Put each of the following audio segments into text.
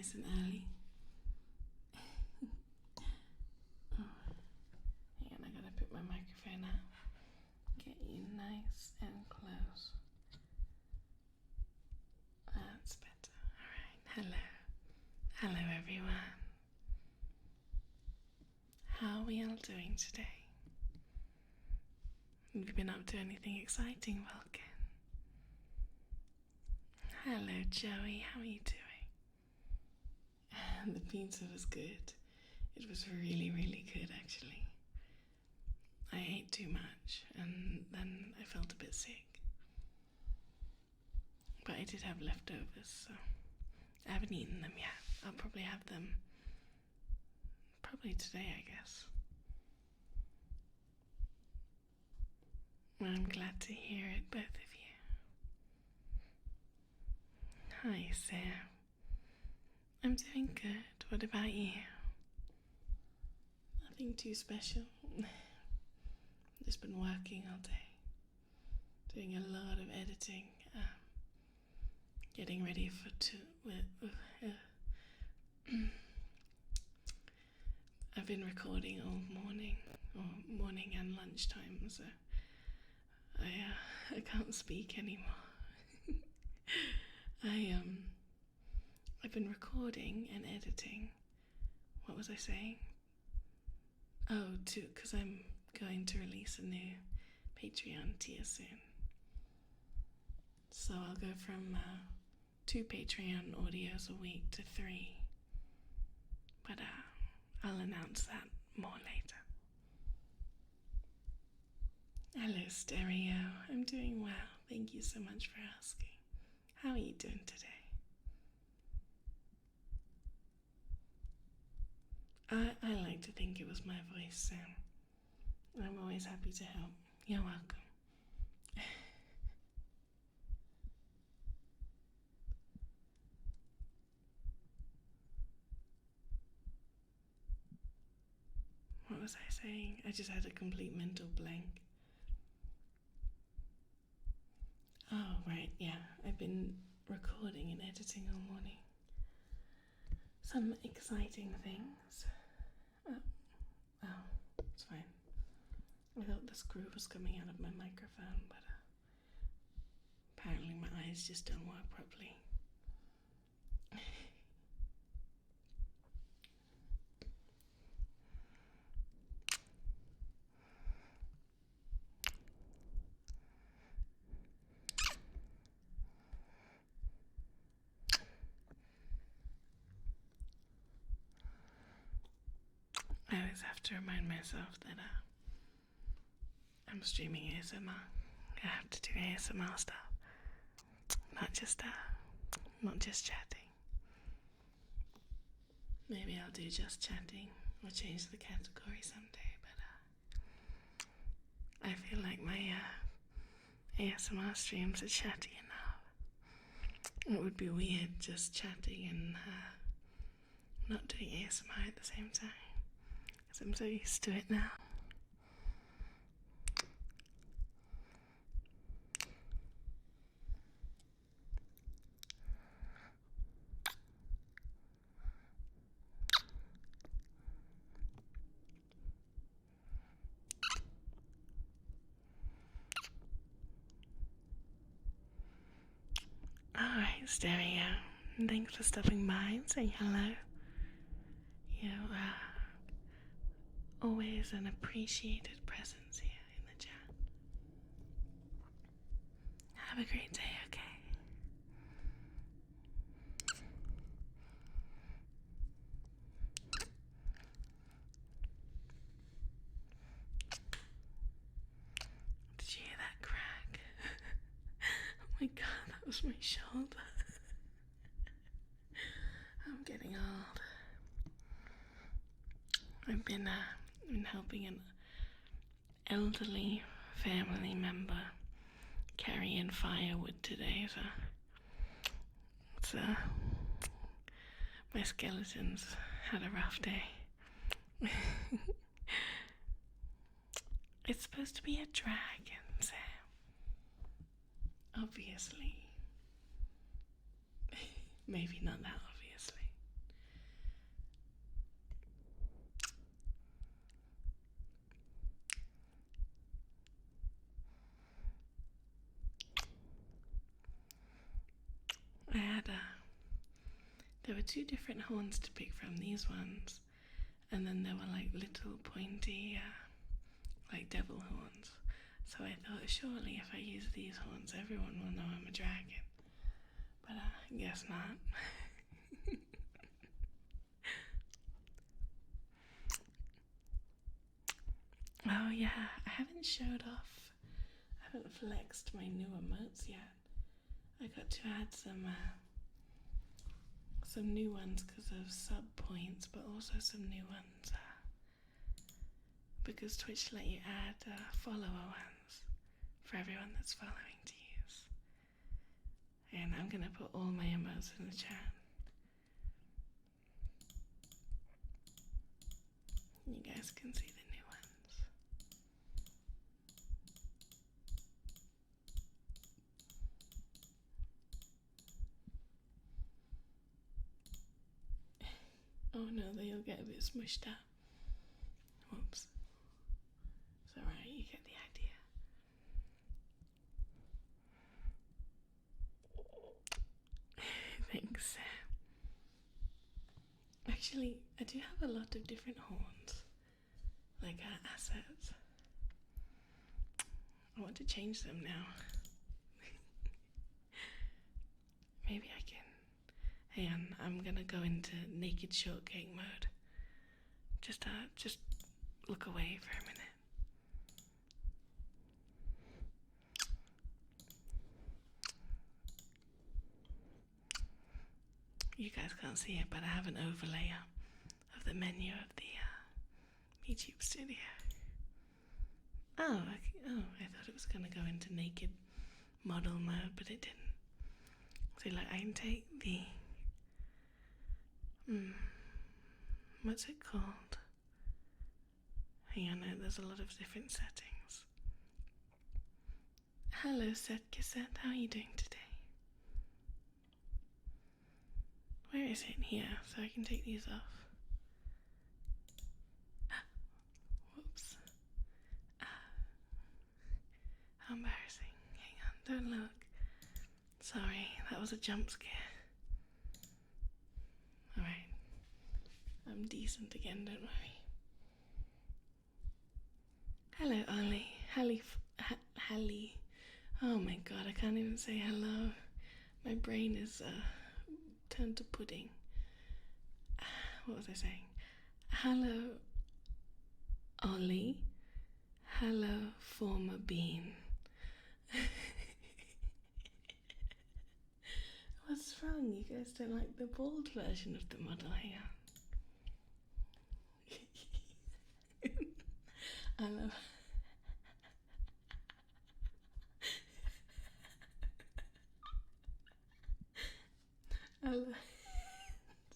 nice and early. Oh, hang on, I gotta put my microphone out. Get you nice and close. That's better. Alright, hello. Hello everyone. How are we all doing today? Have you been up to anything exciting, Vulcan? Hello Joey, how are you doing? The pizza was good. It was really, really good actually. I ate too much and then I felt a bit sick. But I did have leftovers, so I haven't eaten them yet. I'll probably have them probably today, I guess. Well, I'm glad to hear it, both of you. Hi Sam. I'm doing good. What about you? Nothing too special. Just been working all day. Doing a lot of editing. Getting ready for I've been recording all morning and lunchtime, so I can't speak anymore. I've been recording and editing. What was I saying? Oh, because I'm going to release a new Patreon tier soon. So I'll go from 2 Patreon audios a week to 3. But I'll announce that more later. Hello Stereo, I'm doing well. Thank you so much for asking. How are you doing today? I like to think it was my voice, Sam. I'm always happy to help. You're welcome. What was I saying? I just had a complete mental blank. Oh, right, yeah. I've been recording and editing all morning. Some exciting things. Oh, it's fine. I thought the screw was coming out of my microphone, but apparently my eyes just don't work properly. I always have to remind myself that I'm streaming ASMR. I have to do ASMR stuff, not just chatting. Maybe I'll do just chatting or change the category someday. But I feel like my ASMR streams are chatty enough. It would be weird just chatting and not doing ASMR at the same time. Because I'm so used to it now. Alright, Stereo. Thanks for stopping by and saying hello. You are always an appreciated presence here in the chat. Have a great day, okay? Did you hear that crack? Oh my god, that was my shoulder. I'm getting old. I've been helping an elderly family member carry in firewood today, so it's my skeletons had a rough day. It's supposed to be a dragon, Sam. Obviously. Maybe not that obviously. were two different horns to pick from, these ones, and then there were like little pointy, like devil horns. So I thought, surely if I use these horns, everyone will know I'm a dragon. But I guess not. Oh yeah, I haven't showed off. I haven't flexed my new emotes yet. I got to add some new ones because of sub points, but also some new ones because Twitch let you add follower ones for everyone that's following to use. And I'm gonna put all my emotes in the chat. You guys can see the new ones. Oh no, they'll get a bit smushed up. Whoops. It's alright, you get the idea. Thanks. Actually, I do have a lot of different horns, like assets. I want to change them now. Maybe I can. Hang on, I'm gonna go into naked shortcake mode. Just look away for a minute. You guys can't see it, but I have an overlay up of the menu of the VTuber studio. Oh, I thought it was gonna go into naked model mode, but it didn't. So like, I can take the what's it called? Hang on, there's a lot of different settings. Hello, Set Cassette, how are you doing today? Where is it? Here, so I can take these off. Whoops. How embarrassing. Hang on, don't look. Sorry, that was a jump scare. Alright. I'm decent again, don't worry. Hello, Ollie. Hallie. Oh my god, I can't even say hello. My brain is turned to pudding. What was I saying? Hello, Ollie. Hello, former bean. What's wrong? You guys don't like the bald version of the model? Hang on. I love.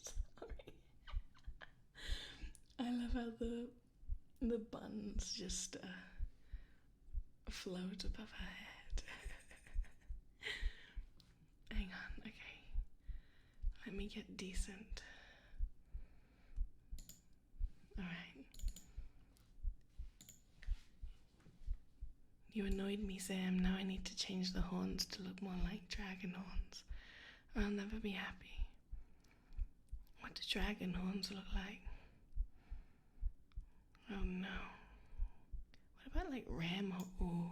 Sorry. I love how the buns just float above her head. Hang on, okay. Let me get decent. Alright. You annoyed me, Sam. Now I need to change the horns to look more like dragon horns, or I'll never be happy. What do dragon horns look like? Oh no. What about like ram horns? Ooh.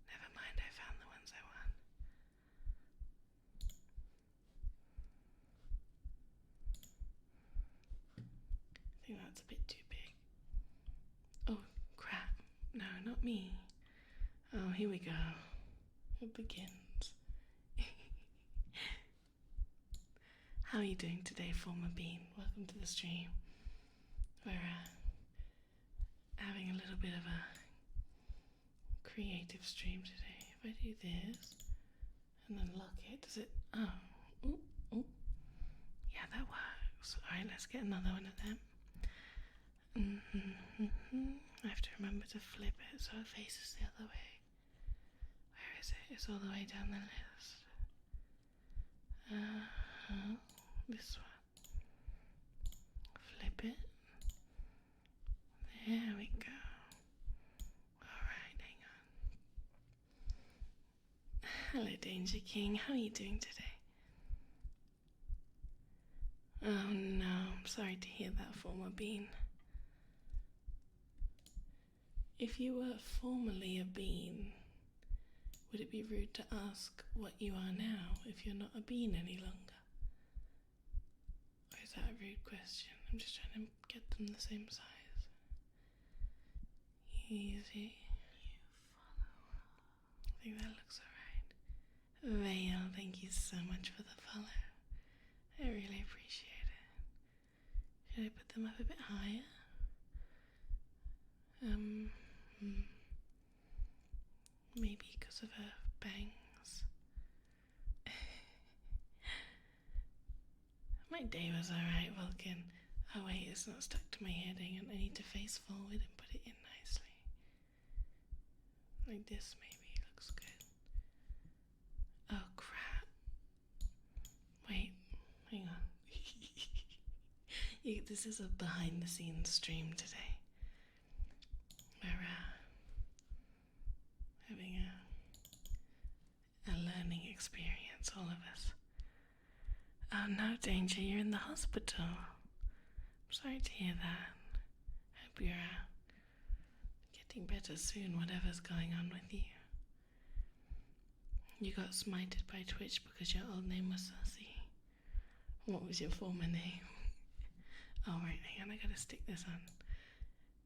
Never mind, I found the ones I want. I think that's a bit too big. Oh, crap. No, not me. Oh, here we go. It begins. How are you doing today, former bean? Welcome to the stream. We're having a little bit of a creative stream today. If I do this and then lock it, does it? Oh, ooh. Yeah, that works. Alright, let's get another one of them. I have to remember to flip it so it faces the other way. Where is it? It's all the way down the list. This one. Flip it. There we go. Alright, hang on. Hello, Danger King. How are you doing today? Oh no, I'm sorry to hear that, former bean. If you were formerly a bean, would it be rude to ask what you are now if you're not a bean any longer? Or is that a rude question? I'm just trying to get them the same size. Easy. I think that looks alright. Vale, thank you so much for the follow. I really appreciate it. Should I put them up a bit higher? Maybe because of her bangs. My day was alright, Vulcan. Oh wait, it's not stuck to my head. Hang on, I need to face forward and put it in nicely. Like this maybe, looks good. Oh crap. Wait, hang on. This is a behind the scenes stream today. We're having a learning experience, all of us. Oh no, Danger, you're in the hospital. I'm sorry to hear that. Hope you're getting better soon, whatever's going on with you. You got smited by Twitch because your old name was Sussy. What was your former name? Oh right, hang on, I gotta stick this on.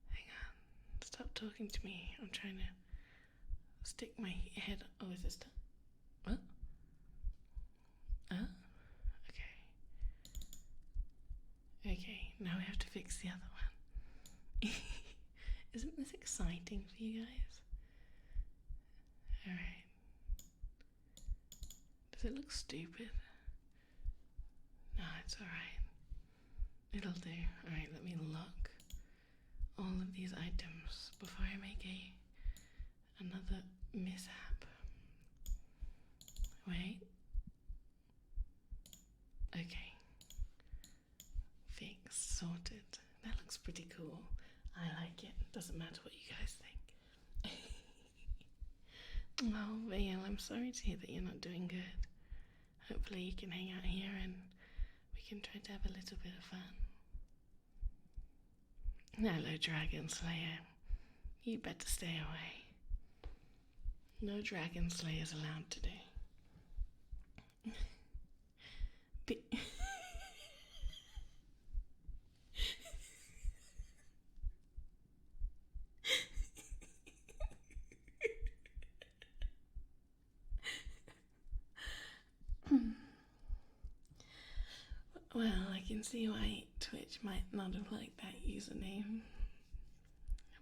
Hang on, stop talking to me. I'm trying to stick my head. Oh, is this done? What? Okay, now we have to fix the other one. Isn't this exciting for you guys? Alright. Does it look stupid? No, it's alright. It'll do. Alright, let me lock all of these items before I make another mishap. Wait. Okay. Fixed, sorted. That looks pretty cool. I like it. Doesn't matter what you guys think. Oh, Vale, I'm sorry to hear that you're not doing good. Hopefully you can hang out here and we can try to have a little bit of fun. Hello, Dragon Slayer. You better stay away. No Dragon Slayers allowed today. Well, I can see why Twitch might not have liked that username.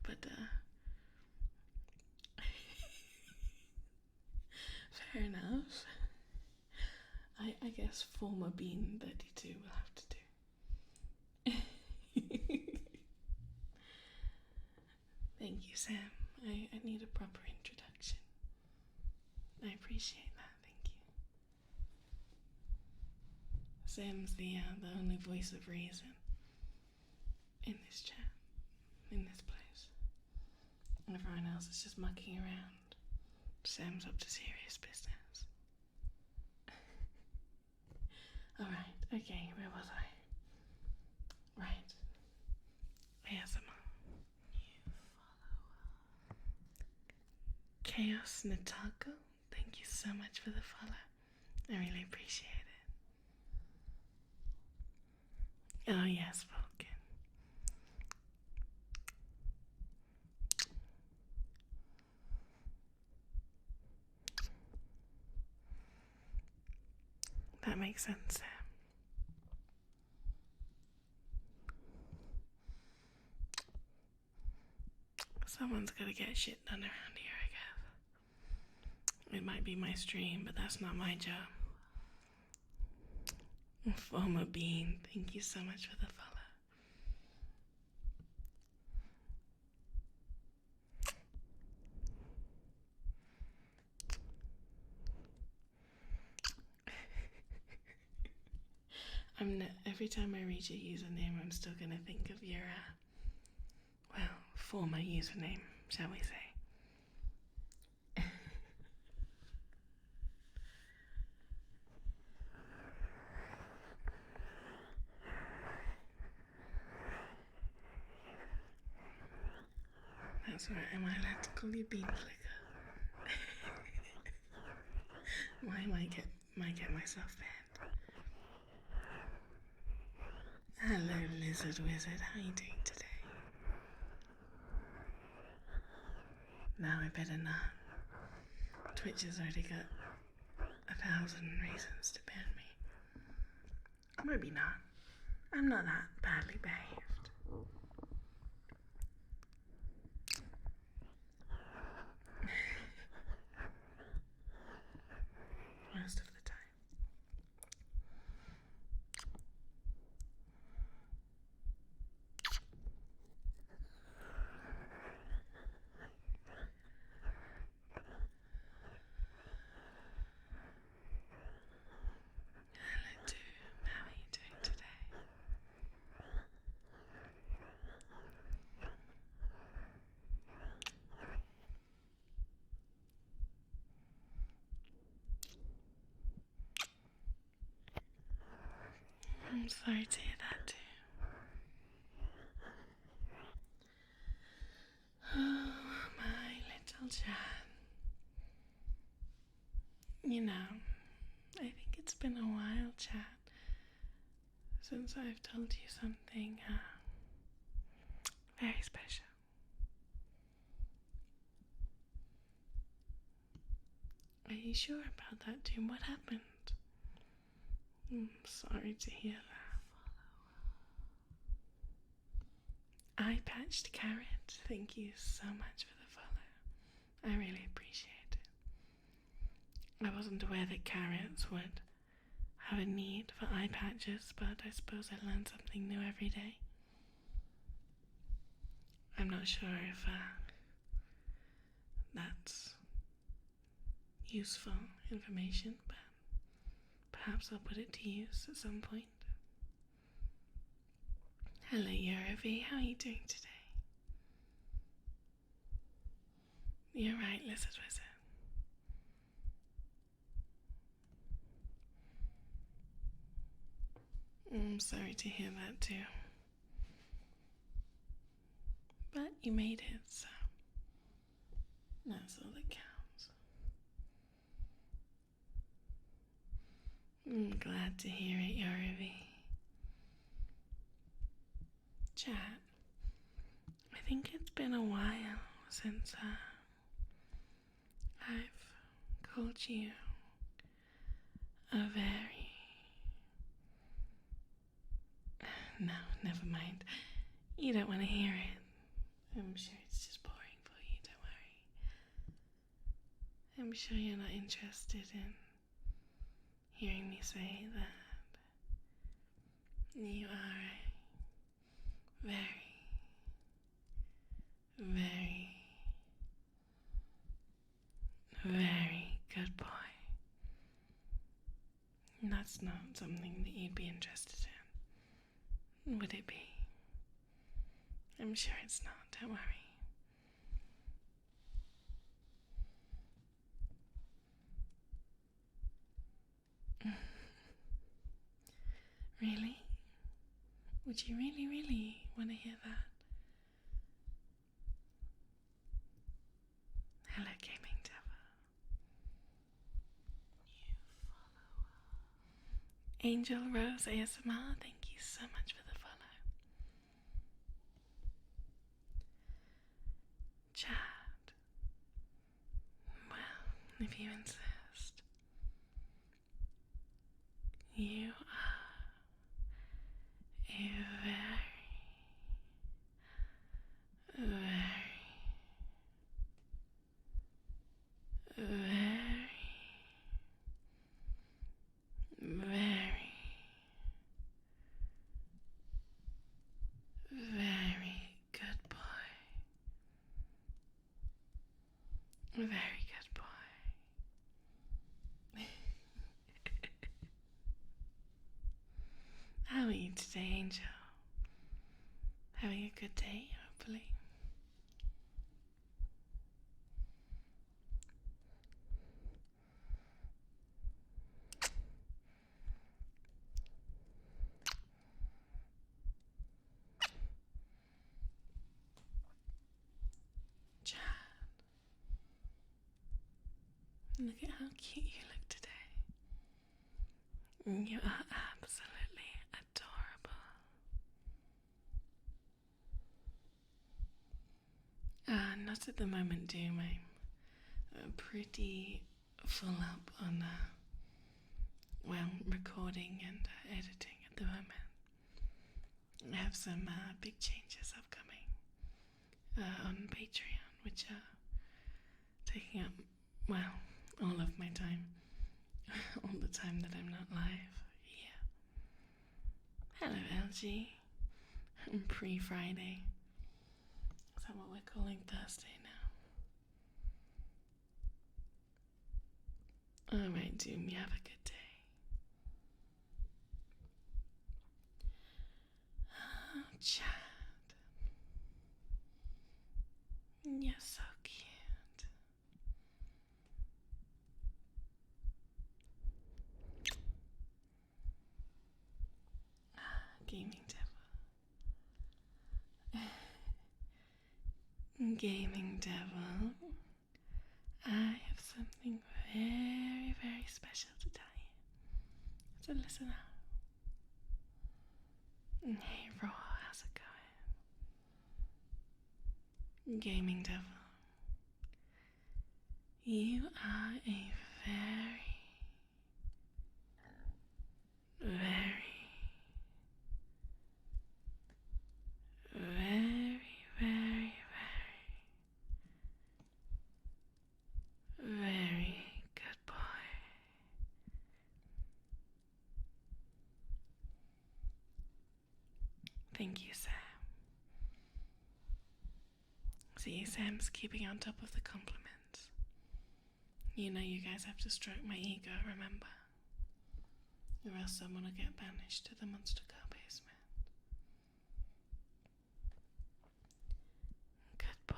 But, fair enough. I guess former Bean 32 will have to do. Thank you, Sam. I need a proper introduction. I appreciate that, thank you. Sam's the only voice of reason in this chat, in this place. Everyone else is just mucking around. Sam's up to serious business. Alright, okay, where was I? Right. ASMR. Chaos Natako, thank you so much for the follow. I really appreciate it. Oh yes, Vulcan. That makes sense, Sam. Someone's gotta get shit done around here, I guess. It might be my stream, but that's not my job. Former Bean, thank you so much for the follow. Every time I read your username, I'm still gonna think of your, former username, shall we say. That's right, am I allowed to call you Bean Flicker? I might get myself banned. Hello, Lizard Wizard, how are you doing today? Now I better not. Twitch has already got 1,000 reasons to ban me. Maybe not. I'm not that badly behaved. Most of the time. Hello, Doom. How are you doing today? I'm sorry to hear that too. Oh, my little Jan. You know, I think it's been a while, Chat, since I've told you something very special. Are you sure about that, Doom? What happened? I'm sorry to hear that. Eye Patched Carrot, thank you so much for the follow. I really appreciate it. I wasn't aware that carrots would have a need for eye patches, but I suppose I learn something new every day. I'm not sure if that's useful information, but perhaps I'll put it to use at some point. Hello, Eurovi. How are you doing today? You're right, Lizard Wizard. I'm sorry to hear that too. But you made it, so that's all that counts. I'm glad to hear it, Yorubi. Chat, I think it's been a while since I've called you a very... No, never mind. You don't want to hear it. I'm sure it's just boring for you, don't worry. I'm sure you're not interested in hearing me say that you are a very, very, very good boy. And that's not something that you'd be interested in, would it be? I'm sure it's not, don't worry. Really? Would you really, really want to hear that? Hello, Gaming Tower. Angel Rose ASMR, thank you so much for the follow. Chad. Well, if you insist. You are a very, very good boy. Very good boy. How are you today, Angel? Having a good day, hopefully. Look at how cute you look today. You are absolutely adorable. Not at the moment, Doom. I'm pretty full up on, recording and editing at the moment. I have some big changes upcoming on Patreon, which are taking up, all of my time. All the time that I'm not live. Yeah. Hello, LG. Pre-Friday. Is that what we're calling Thursday now? Alright, Doom, you have a good day. Oh, Chad. You're so cute. Gaming Devil. Gaming Devil. I have something very, very special to tell you. So listen up. Hey, Raw, how's it going? Gaming Devil. You are a very, very, very, very, very, very good boy. Thank you, Sam. See, Sam's keeping on top of the compliments. You know you guys have to stroke my ego, remember? Or else someone will get banished to the Monster Girl basement. Good boy.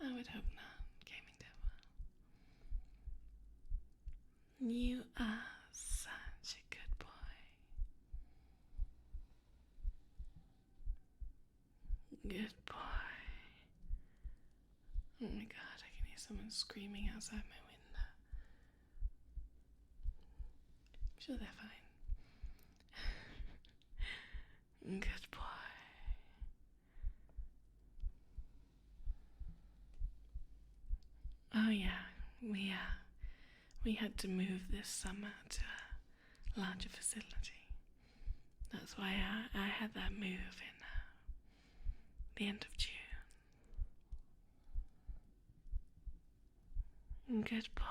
I would hope not, Gaming Devil. You are such a good boy. Good boy. Oh my god, I can hear someone screaming outside my window. I'm sure they're fine. Good boy. Oh yeah, we had to move this summer to a larger facility. That's why I had that move in the end of June. Good boy.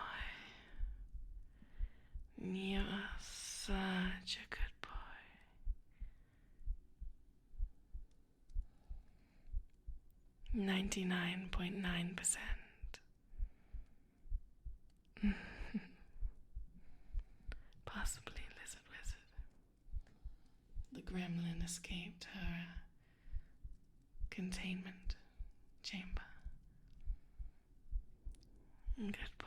You are such a good boy. 99.9%. Possibly lizard wizard. The gremlin escaped her containment chamber. Good boy.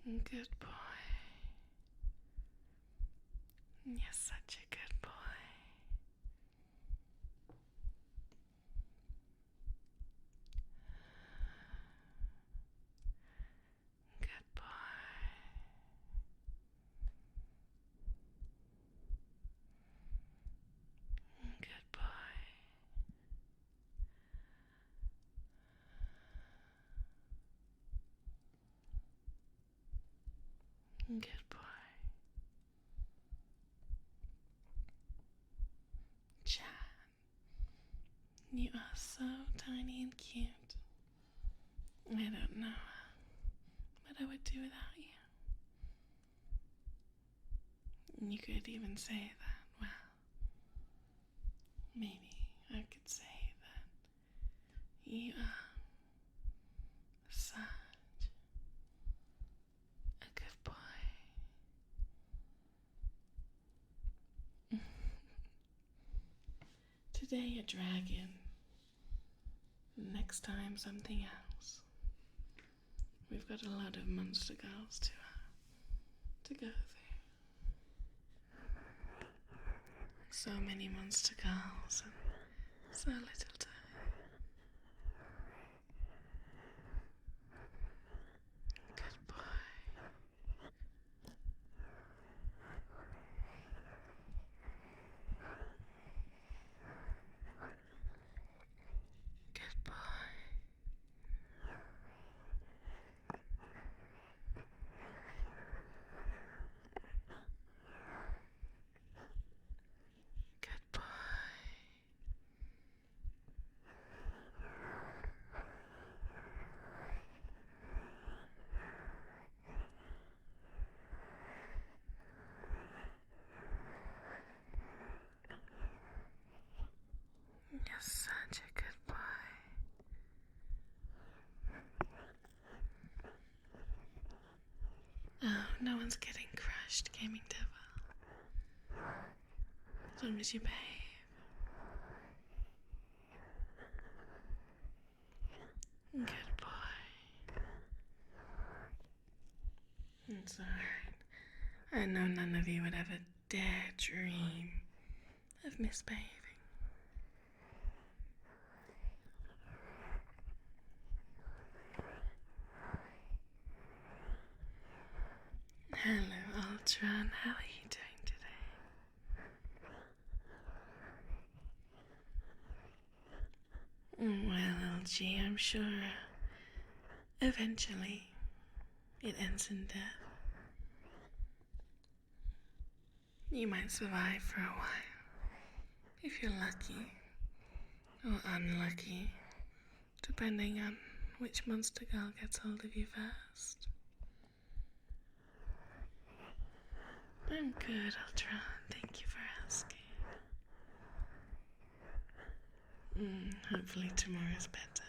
Good boy. You're such a good boy. Good boy. Good boy. Good boy. Chan, you are so tiny and cute. I don't know what I would do without you. You could even say that, maybe I could say that you are such a good boy. Today a dragon, next time something else. We've got a lot of monster girls to go through. So many monster girls and so little time. Good boy. Good boy. Good boy. You're such a good boy. Oh, no one's getting crushed, Gaming Devil. As long as you behave. Good boy. It's alright. I know none of you would ever dare dream of misbehaving. Hello, Ultron. How are you doing today? Well, LG, I'm sure eventually it ends in death. You might survive for a while, if you're lucky, or unlucky, depending on which monster girl gets hold of you first. I'm good, Ultron. Thank you for asking. Hopefully tomorrow's better.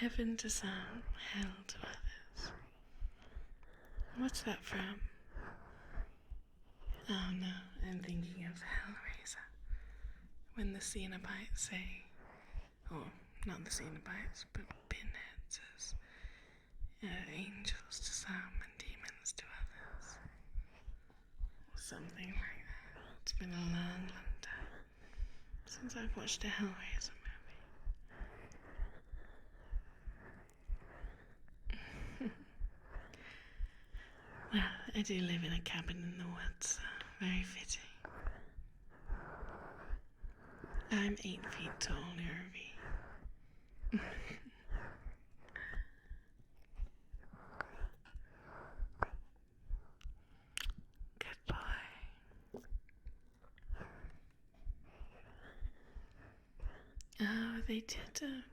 Heaven to some, hell to others. What's that from? Oh no, I'm thinking of Hellraiser. When the Cenobites say, or not the Cenobites, but Pinhead says, angels to some and demons to others. Or something like that. It's been a long, long time since I've watched a Hellraiser movie. Well, I do live in a cabin in the woods, so very fitting. I'm 8 feet tall, Nervy. Good boy. Oh, they did a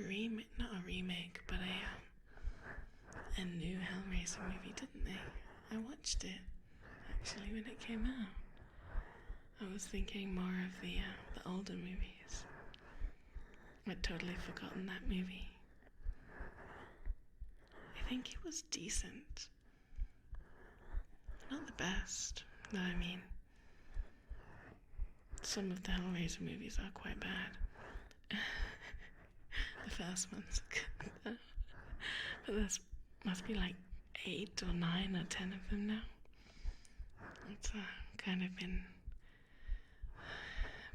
remake, not a remake, but a new Hellraiser movie, didn't they? I watched it, actually, when it came out. I was thinking more of the older movies. I'd totally forgotten that movie. I think it was decent. Not the best, though. I mean, some of the Hellraiser movies are quite bad. The first one's good, but there's must be like 8 or 9 or 10 of them now. It's kind of been a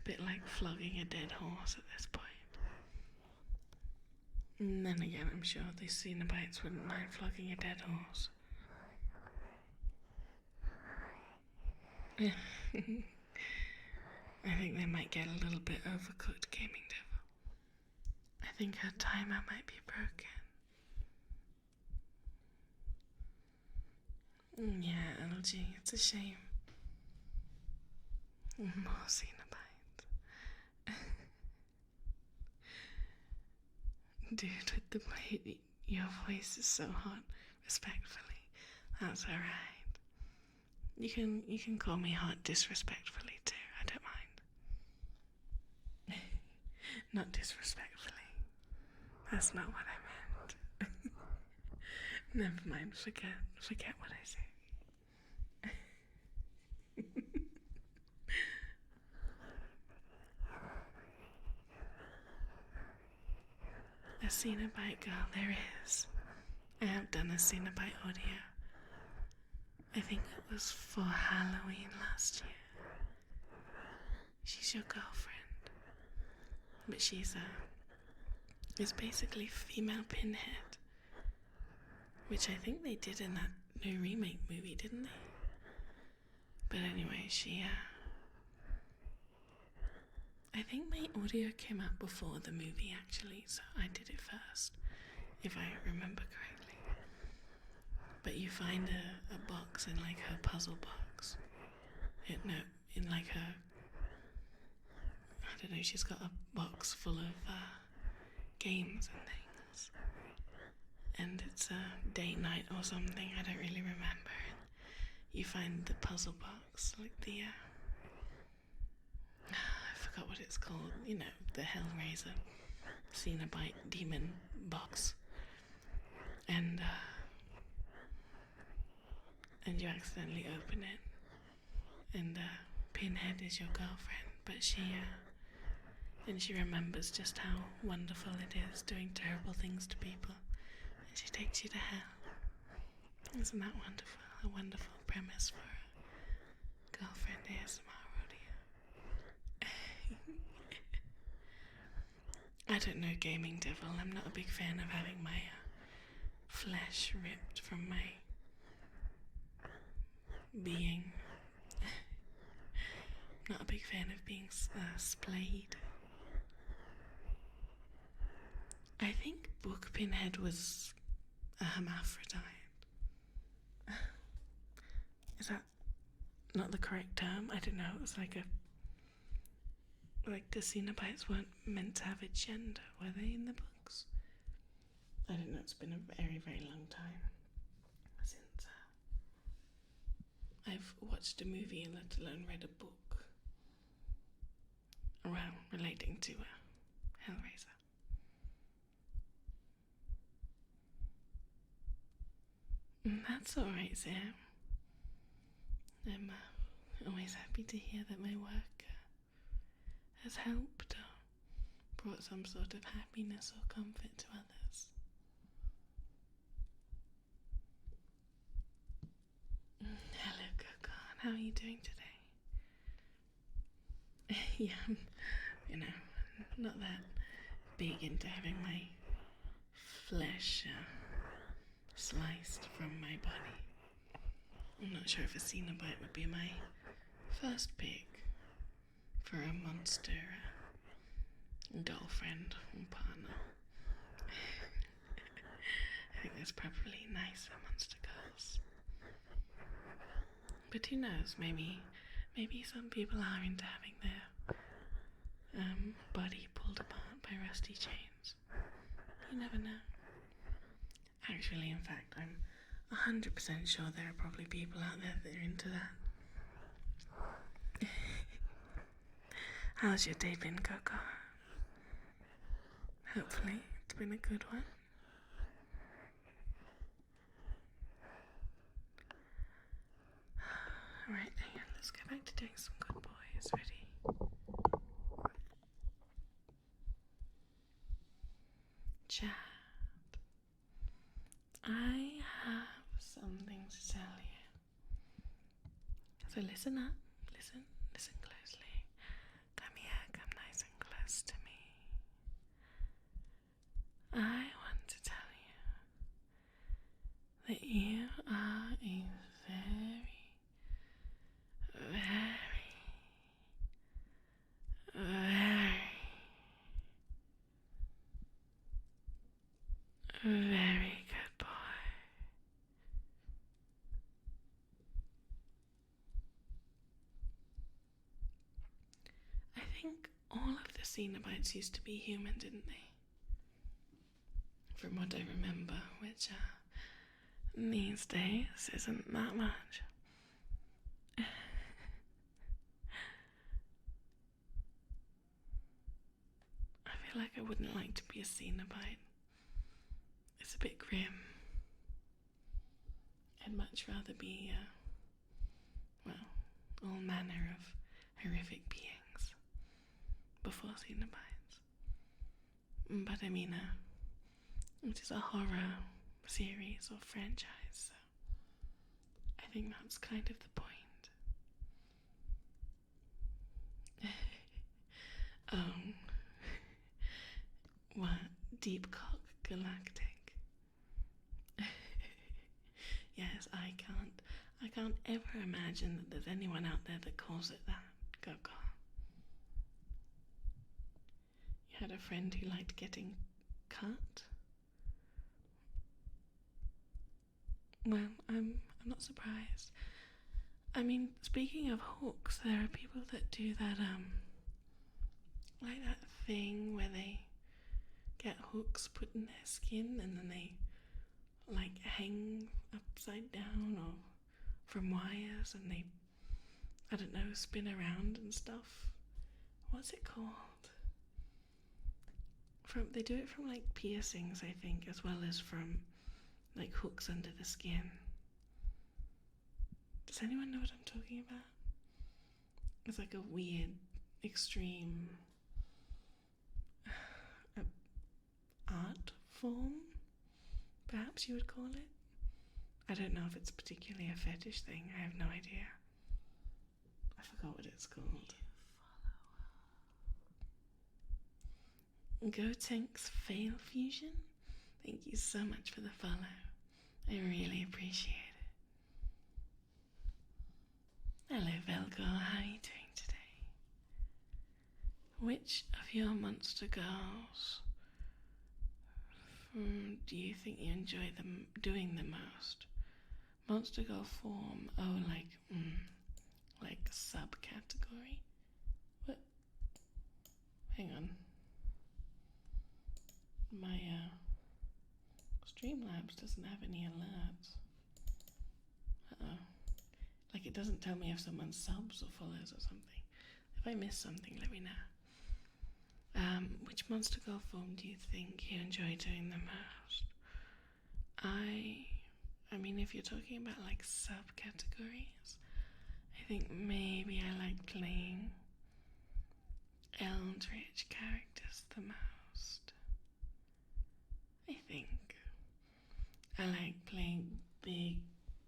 bit like flogging a dead horse at this point. And then again, I'm sure the Cenobites wouldn't mind flogging a dead horse. I think they might get a little bit overcooked, Gaming Devil. I think her timer might be broken. Yeah, LG, it's a shame. More Cenobites. Dude, with the plate, your voice is so hot. Respectfully. That's alright. You can call me hot disrespectfully too, I don't mind. Not disrespectfully. That's not what I meant. Never mind, forget what I said. A Cenobite girl there is. I have done a Cenobite audio. I think it was for Halloween last year. She's your girlfriend, but is basically female Pinhead, which I think they did in that new remake movie, didn't they? But anyway, I think my audio came out before the movie actually, so I did it first, if I remember correctly. But you find a box in like her puzzle box. In like her, I don't know, she's got a box full of games and things. And it's a date night or something, I don't really remember. You find the puzzle box, like the, I forgot what it's called, you know, the Hellraiser Cenobite demon box. And you accidentally open it. And Pinhead is your girlfriend, but she remembers just how wonderful it is doing terrible things to people. And she takes you to hell. Isn't that wonderful? A wonderful premise for a girlfriend ASMR audio. I don't know, Gaming Devil. I'm not a big fan of having my flesh ripped from my being. Not a big fan of being splayed. I think Book Pinhead was a hermaphrodite. Is that not the correct term? I don't know. It was like the Cenobites weren't meant to have a gender, were they, in the books? I don't know. It's been a very, very long time since I've watched a movie, let alone read a book. Well, relating to Hellraiser. That's alright, Sam. I'm always happy to hear that my work has helped or brought some sort of happiness or comfort to others. Hello, Kokon. How are you doing today? Yeah, you know, not that big into having my flesh sliced from my body. I'm not sure if a Cenobite would be my first pick for a monster girlfriend or partner. I think there's probably nicer monster girls. But who knows, maybe some people are into having their body pulled apart by rusty chains. You never know. Actually, in fact, I'm 100% sure there are probably people out there that are into that. How's your day been, Coco? Hopefully, it's been a good one. Alright, hang on, let's go back to doing some good boys. Ready? Chat. I have something to tell you. So listen up, listen closely. Come here, come nice and close to me. I want to tell you that you are a very, very good boy. I think all of the Cenobites used to be human, didn't they? From what I remember, which these days isn't that much. I feel like I wouldn't like to be a Cenobite. It's a bit grim. I'd much rather be, all manner of horrific beings before Cenobites. But I mean, it is a horror series or franchise, so I think that's kind of the point. What? Deep Cock Galactic? Yes, I can't ever imagine that there's anyone out there that calls it that. Go. You had a friend who liked getting cut? Well, I'm not surprised. I mean, speaking of hooks, there are people that do that, like that thing where they get hooks put in their skin and then they, like, hang upside down or from wires and they, I don't know, spin around and stuff. What's it called? They do it from, like, piercings, I think, as well as from, like, hooks under the skin. Does anyone know what I'm talking about? It's like a weird, extreme art form, perhaps you would call it. I don't know if it's particularly a fetish thing. I have no idea. I forgot what it's called. Gotenks Fail Fusion? Thank you so much for the follow. I really appreciate it. Hello, Velgor. How are you doing today? Which of your monster girls do you think you enjoy them doing the most? Monster girl form? Oh, like subcategory? What? Hang on. My Streamlabs doesn't have any alerts. Like, it doesn't tell me if someone subs or follows or something. If I miss something, let me know. Which monster girl form do you think you enjoy doing the most? I mean, if you're talking about, like, subcategories, I think maybe I like playing Eldritch characters the most. I think I like playing big,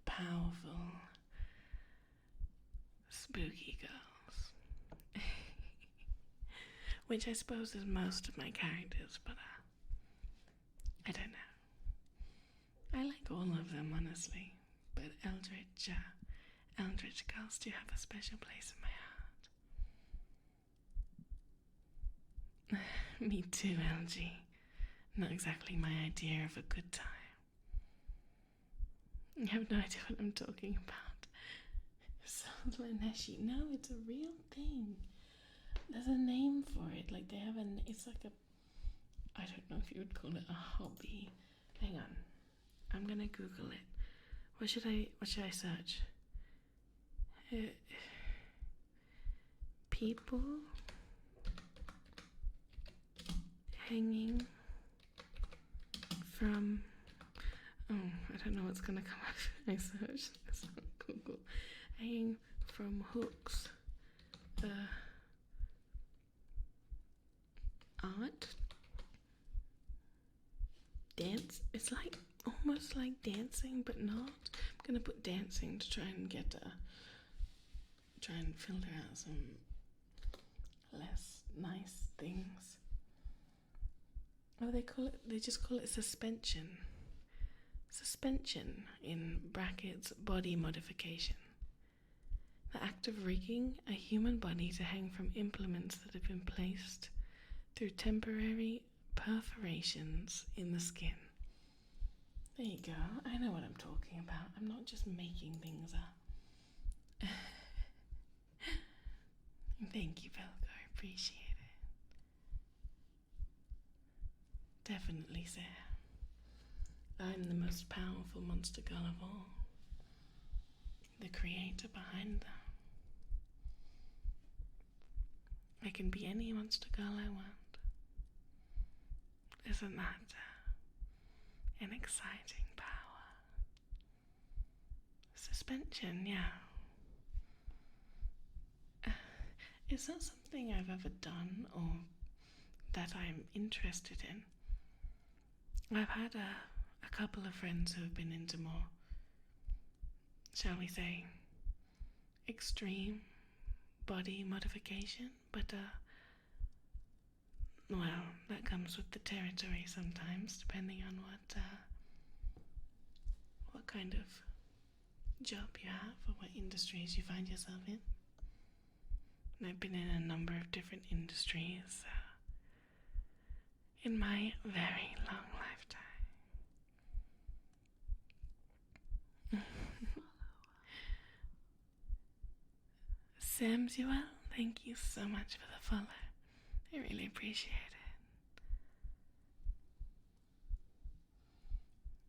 powerful, spooky girls. Which I suppose is most of my characters, but I don't know. I like all of them, honestly, but Eldritch girls do have a special place in my heart. Me too, LG. Not exactly my idea of a good time. You have no idea what I'm talking about. Soldaneshi. No, it's a real thing. There's a name for it. Like, they have it's like a, I don't know if you would call it a hobby. Hang on. I'm gonna Google it. What should I search? People hanging from, I don't know what's gonna come up if I search this on Google. Hanging from hooks. Art. Dance. It's like almost like dancing, but not. I'm gonna put dancing to try and filter out some less nice things. Oh, they just call it suspension. Suspension, in brackets, body modification. The act of rigging a human body to hang from implements that have been placed through temporary perforations in the skin. There you go. I know what I'm talking about. I'm not just making things up. Thank you, Velgo. I appreciate it. Definitely, Sarah. I'm the most powerful monster girl of all. The creator behind them. I can be any monster girl I want. Isn't that an exciting power? Suspension, yeah. It's not something I've ever done or that I'm interested in. I've had a couple of friends who have been into more, shall we say, extreme body modification, but well, that comes with the territory sometimes, depending on what kind of job you have or what industries you find yourself in. And I've been in a number of different industries in my very long lifetime. Samuel, thank you so much for the follow. I really appreciate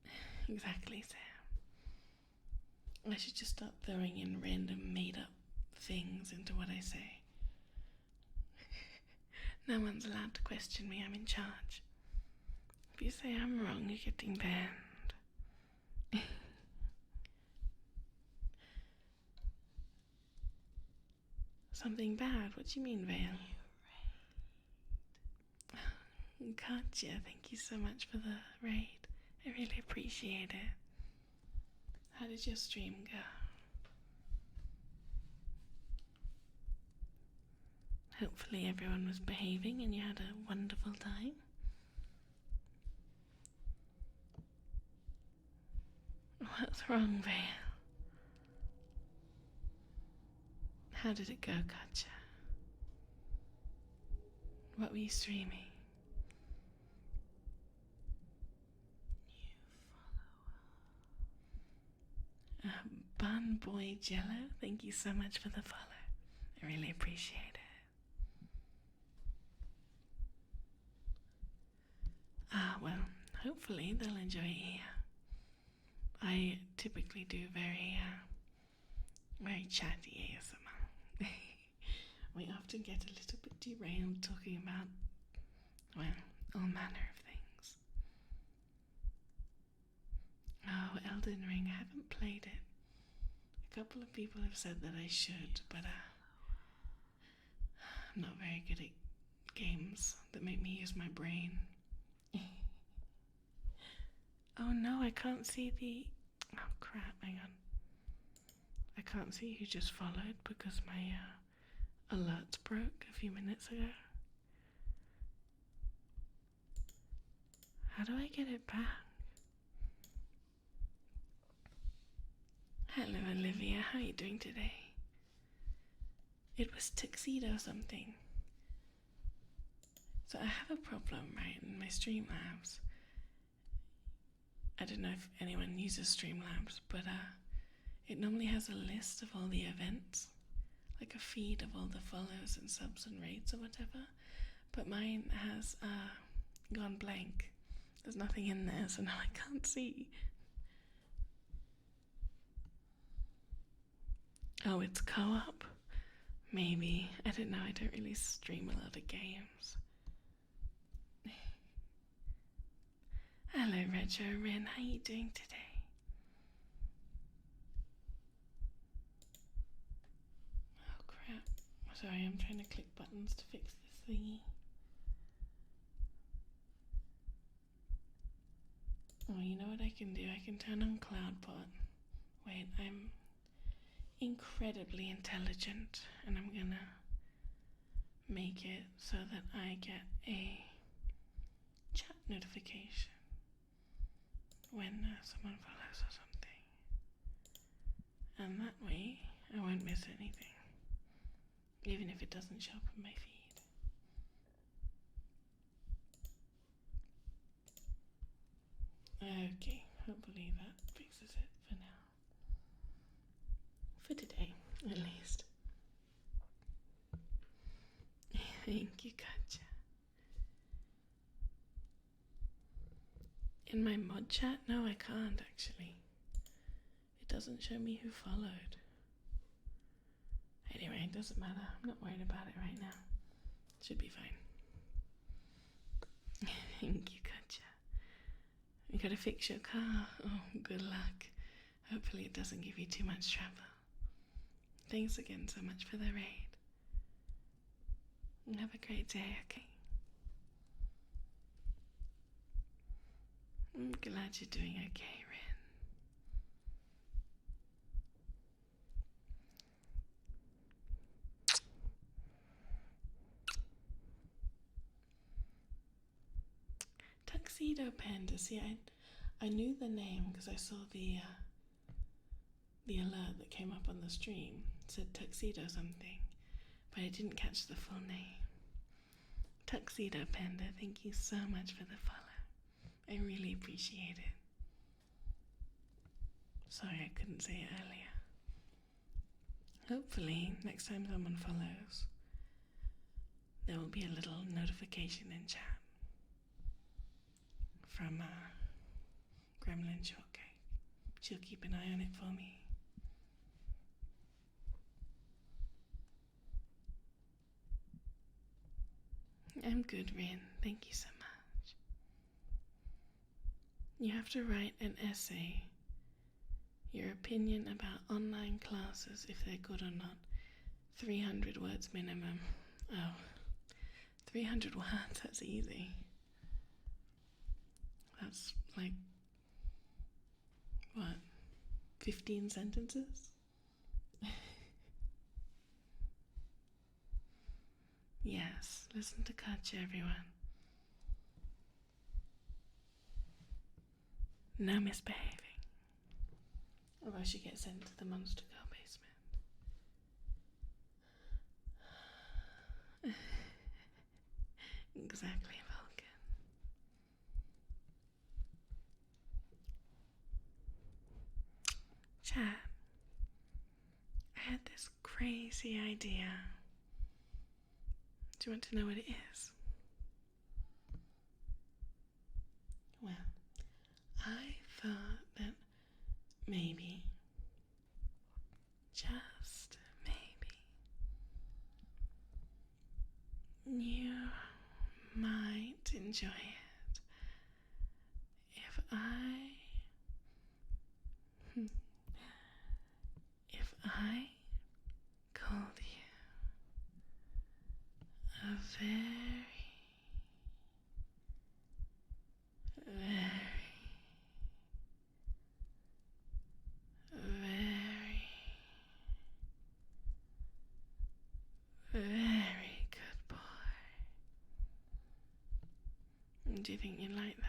it. Exactly, Sam. I should just start throwing in random made-up things into what I say. No one's allowed to question me, I'm in charge. If you say I'm wrong, you're getting banned. Something bad? What do you mean, Vale? Gotcha, thank you so much for the raid. I really appreciate it. How did your stream go? Hopefully everyone was behaving and you had a wonderful time. What's wrong, Vale? How did it go, Gotcha? What were you streaming? Bun Boy Jello, thank you so much for the follow. I really appreciate it. Well, hopefully they'll enjoy it here. I typically do very chatty ASMR. We often get a little bit derailed talking about, well, all manner of things. Oh, Elden Ring, I haven't played it. A couple of people have said that I should, but I'm not very good at games that make me use my brain. Oh no, I can't see the... Oh crap, hang on. I can't see who just followed because my alerts broke a few minutes ago. How do I get it back? Hello Olivia, how are you doing today? It was tuxedo something. So I have a problem, right, in my Streamlabs. I don't know if anyone uses Streamlabs, but it normally has a list of all the events, like a feed of all the follows and subs and rates or whatever, but mine has gone blank. There's nothing in there, so now I can't see. Oh, it's co-op? Maybe. I don't know, I don't really stream a lot of games. Hello Retro Rin, how are you doing today? Oh crap. Sorry, I'm trying to click buttons to fix this thingy. Oh, you know what I can do? I can turn on CloudPod. Wait, I'm incredibly intelligent and I'm gonna make it so that I get a chat notification when someone follows or something, and that way I won't miss anything, even if it doesn't show up in my feed. Okay, hopefully that fixes it for now. For today, at least. Thank you, Gotcha. In my mod chat? No, I can't actually. It doesn't show me who followed. Anyway, it doesn't matter. I'm not worried about it right now. Should be fine. Thank you, Gotcha. You gotta fix your car. Oh, good luck. Hopefully it doesn't give you too much trouble. Thanks again so much for the raid. Have a great day, okay? I'm glad you're doing okay, Rin. Tuxedo Panda. See, I knew the name because I saw the alert that came up on the stream. It said Tuxedo something, but I didn't catch the full name. Tuxedo Panda, thank you so much for the follow. I really appreciate it. Sorry I couldn't say it earlier. Hopefully, next time someone follows, there will be a little notification in chat from Gremlin Shortcake. She'll keep an eye on it for me. I'm good, Rin. Thank you so much. You have to write an essay. Your opinion about online classes, if they're good or not. 300 words minimum. Oh, 300 words, that's easy. That's like, what, 15 sentences? Yes, listen to Katja, everyone. No misbehaving. Or else you get sent to the Monster Girl basement. Exactly, Vulcan. Chat, I had this crazy idea. Do you want to know what it is? Well, I thought that maybe, just maybe, you might enjoy it if I called you a very, very good boy. Do you think you like that?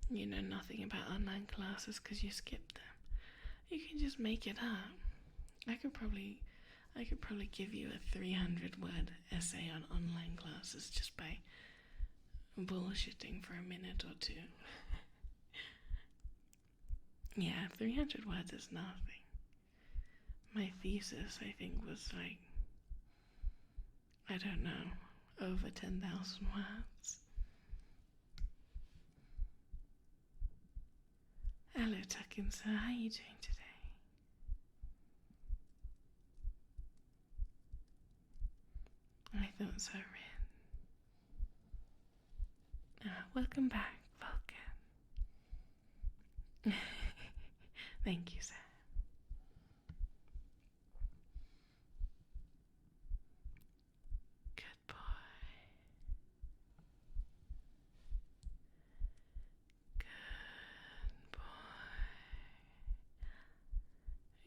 You know nothing about online classes because you skipped them. You can just make it up. I could probably give you a 300-word essay on online classes just by bullshitting for a minute or two. Yeah, 300 words is nothing. My thesis, I think, was like, I don't know, over 10,000 words. Hello, Tuckin, sir. How are you doing today? I thought so, Rin. Welcome back, Vulcan. Thank you, sir. Good boy. Good boy.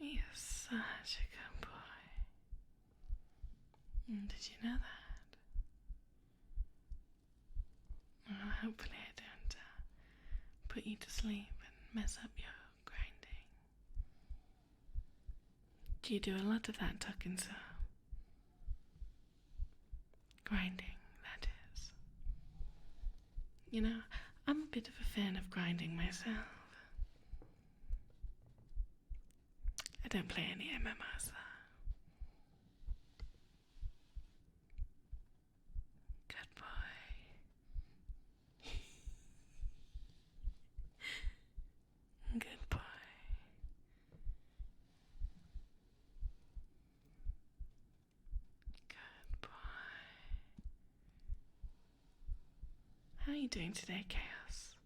You're such a good boy. Did you know that? Hopefully I don't put you to sleep and mess up your grinding. Do you do a lot of that, Tuckin, sir? Grinding, that is. You know, I'm a bit of a fan of grinding myself. I don't play any MMOs though. Good boy. Good boy. Good boy. How are you doing today, Chaos?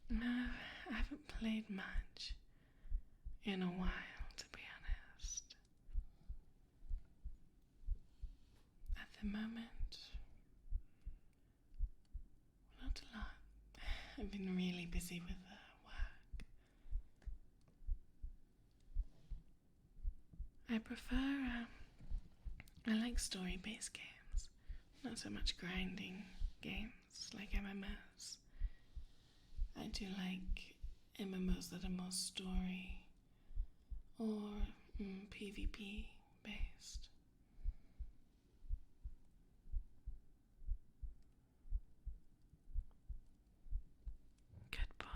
No, I haven't played much in a while, to be the moment, not a lot. I've been really busy with work. I prefer, I like story-based games, not so much grinding games like MMOs. I do like MMOs that are more story or PvP based. Good boy.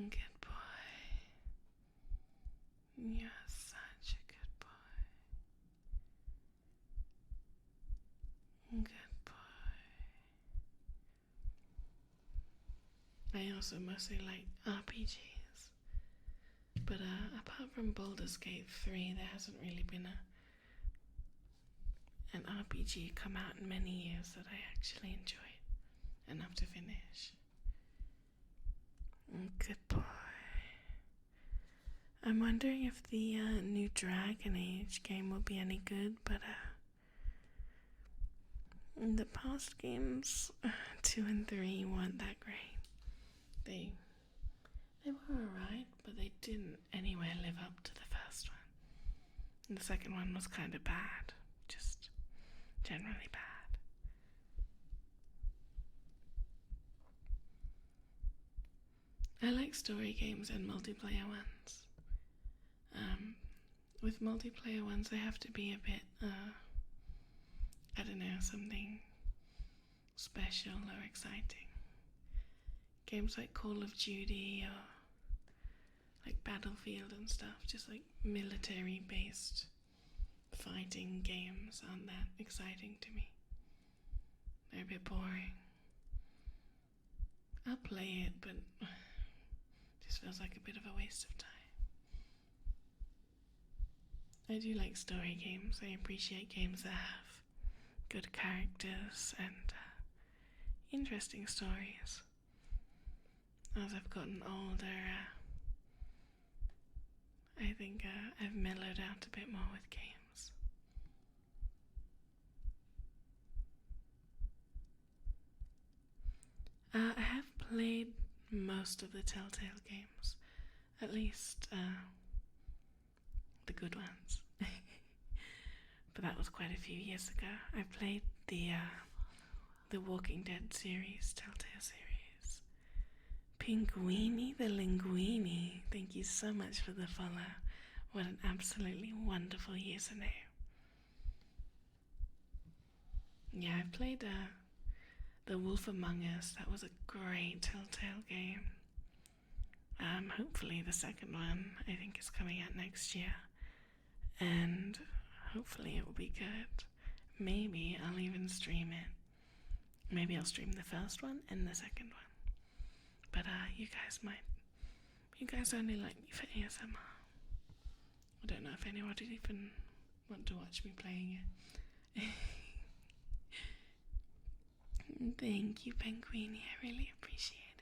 Good boy. You're such a good boy. Good boy. I also mostly like RPGs. But apart from Baldur's Gate 3, there hasn't really been an RPG come out in many years that I actually enjoyed enough to finish. Good boy. I'm wondering if the new Dragon Age game will be any good, but the past games, 2 and 3, weren't that great. They were alright, but they didn't anywhere live up to the first one. And the second one was kind of bad, just generally bad. I like story games and multiplayer ones. With multiplayer ones, they have to be a bit, I don't know, something special or exciting. Games like Call of Duty or like Battlefield and stuff, just like military-based fighting games aren't that exciting to me. They're a bit boring. I'll play it, but it just feels like a bit of a waste of time. I do like story games. I appreciate games that have good characters and interesting stories. As I've gotten older, I think I've mellowed out a bit more with games. I have played most of the Telltale games, at least the good ones. But that was quite a few years ago. I played the Walking Dead series, Telltale series. Pinguini the Linguini, thank you so much for the follow. What an absolutely wonderful username. Yeah, I played The Wolf Among Us. That was a great Telltale game. Hopefully the second one, I think, is coming out next year. And hopefully it will be good. Maybe I'll even stream it. Maybe I'll stream the first one and the second one. But you guys only like me for ASMR. I don't know if anyone would even want to watch me playing it. Thank you, Penguini. I really appreciate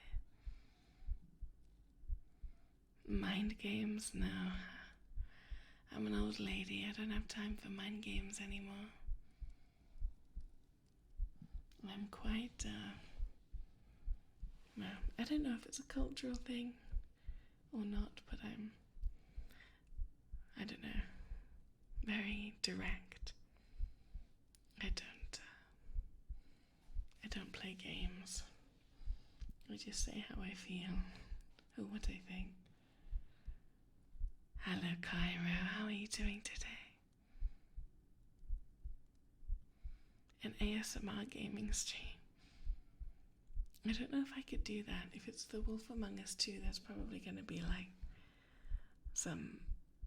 it. Mind games? No. I'm an old lady. I don't have time for mind games anymore. I'm quite, well, I don't know if it's a cultural thing or not, but I don't know, very direct. I don't play games. I just say how I feel or what I think. Hello, Cairo. How are you doing today? An ASMR gaming stream. I don't know if I could do that. If it's The Wolf Among Us 2, there's probably going to be like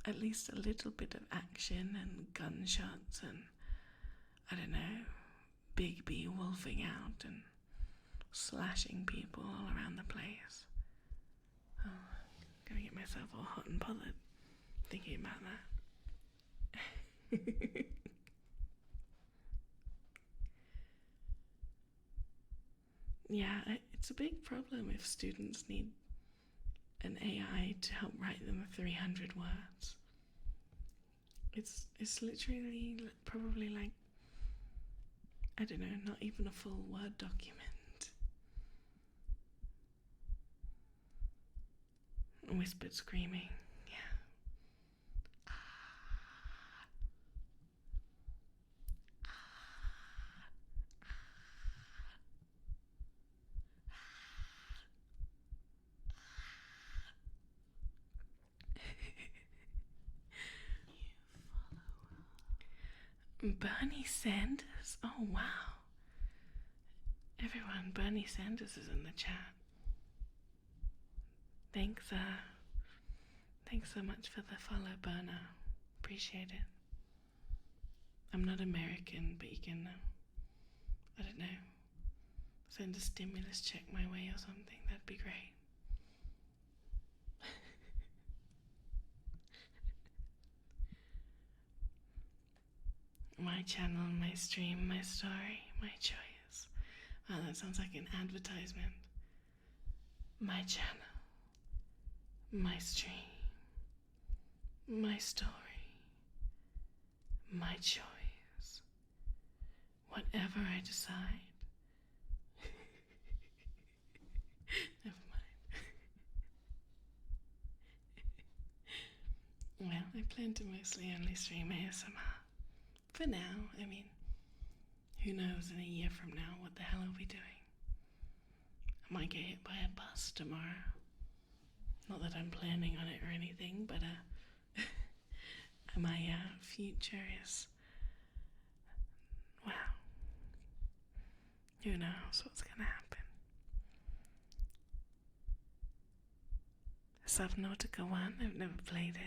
at least a little bit of action and gunshots and, I don't know, Big B wolfing out and slashing people all around the place. Oh, I'm gonna get myself all hot and bothered thinking about that. Yeah, it's a big problem if students need an AI to help write them 300 words. It's literally probably like, I don't know, not even a full Word document. Whispered screaming, yeah. Bernie Sanders? Oh wow. Everyone, Bernie Sanders is in the chat. Thanks so much for the follow, Berna. Appreciate it. I'm not American, but you can, I don't know, send a stimulus check my way or something. That'd be great. My channel, my stream, my story, my choice. Wow, that sounds like an advertisement. My channel, my stream, my story, my choice. Whatever I decide. Never mind. Well, I plan to mostly only stream ASMR. For now, I mean, who knows in a year from now what the hell I'll be doing. I might get hit by a bus tomorrow. Not that I'm planning on it or anything, but my future is, well, who knows what's gonna happen. Subnautica 1, I've never played it.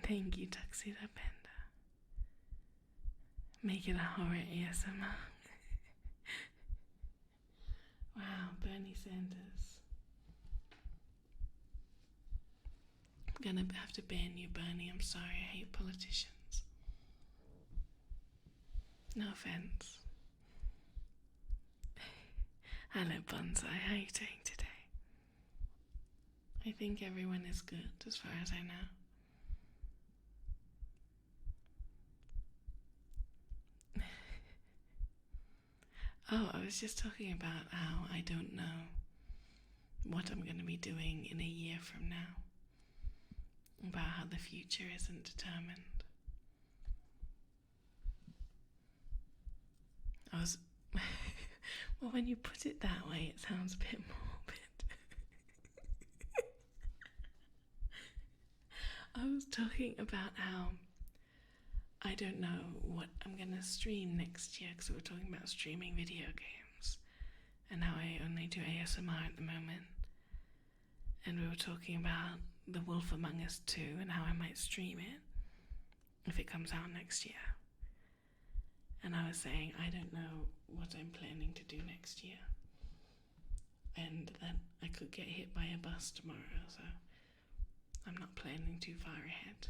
Thank you, Tuxedo Panda. Make it a horror ASMR. Wow, Bernie Sanders. I'm gonna have to ban you, Bernie. I'm sorry, I hate politicians. No offense. Hello, Bonsai. How are you doing today? I think everyone is good, as far as I know. Oh, I was just talking about how I don't know what I'm going to be doing in a year from now. About how the future isn't determined. Well, when you put it that way, it sounds a bit morbid. I was talking about how I don't know what I'm going to stream next year, because we were talking about streaming video games and how I only do ASMR at the moment. And we were talking about The Wolf Among Us 2 and how I might stream it if it comes out next year. And I was saying I don't know what I'm planning to do next year. And that I could get hit by a bus tomorrow, so I'm not planning too far ahead.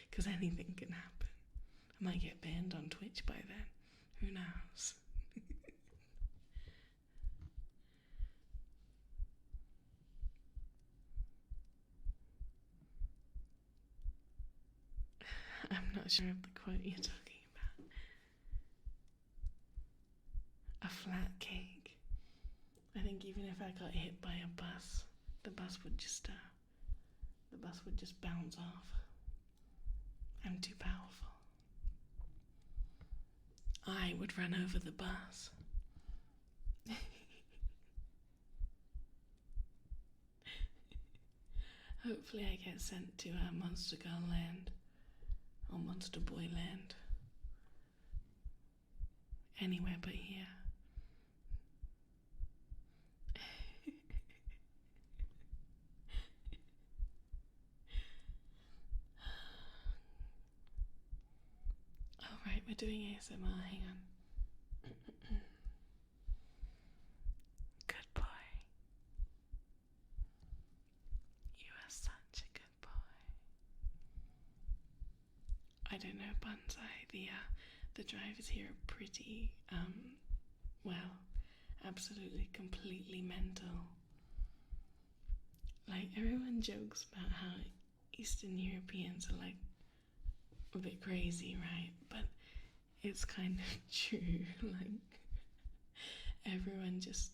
Because anything can happen. I might get banned on Twitch by then. Who knows? I'm not sure of the quote you're talking about. A flat cake. I think even if I got hit by a bus, the bus would just bounce off. I'm too powerful. I would run over the bus. Hopefully I get sent to Monster Girl Land or Monster Boy Land. Anywhere but here. Alright, we're doing ASMR, hang on. Good boy. You are such a good boy. I don't know, Bonsai, the drivers here are pretty, well, absolutely, completely mental. Like, everyone jokes about how Eastern Europeans are like a bit crazy, right? But it's kind of true. Like, everyone just,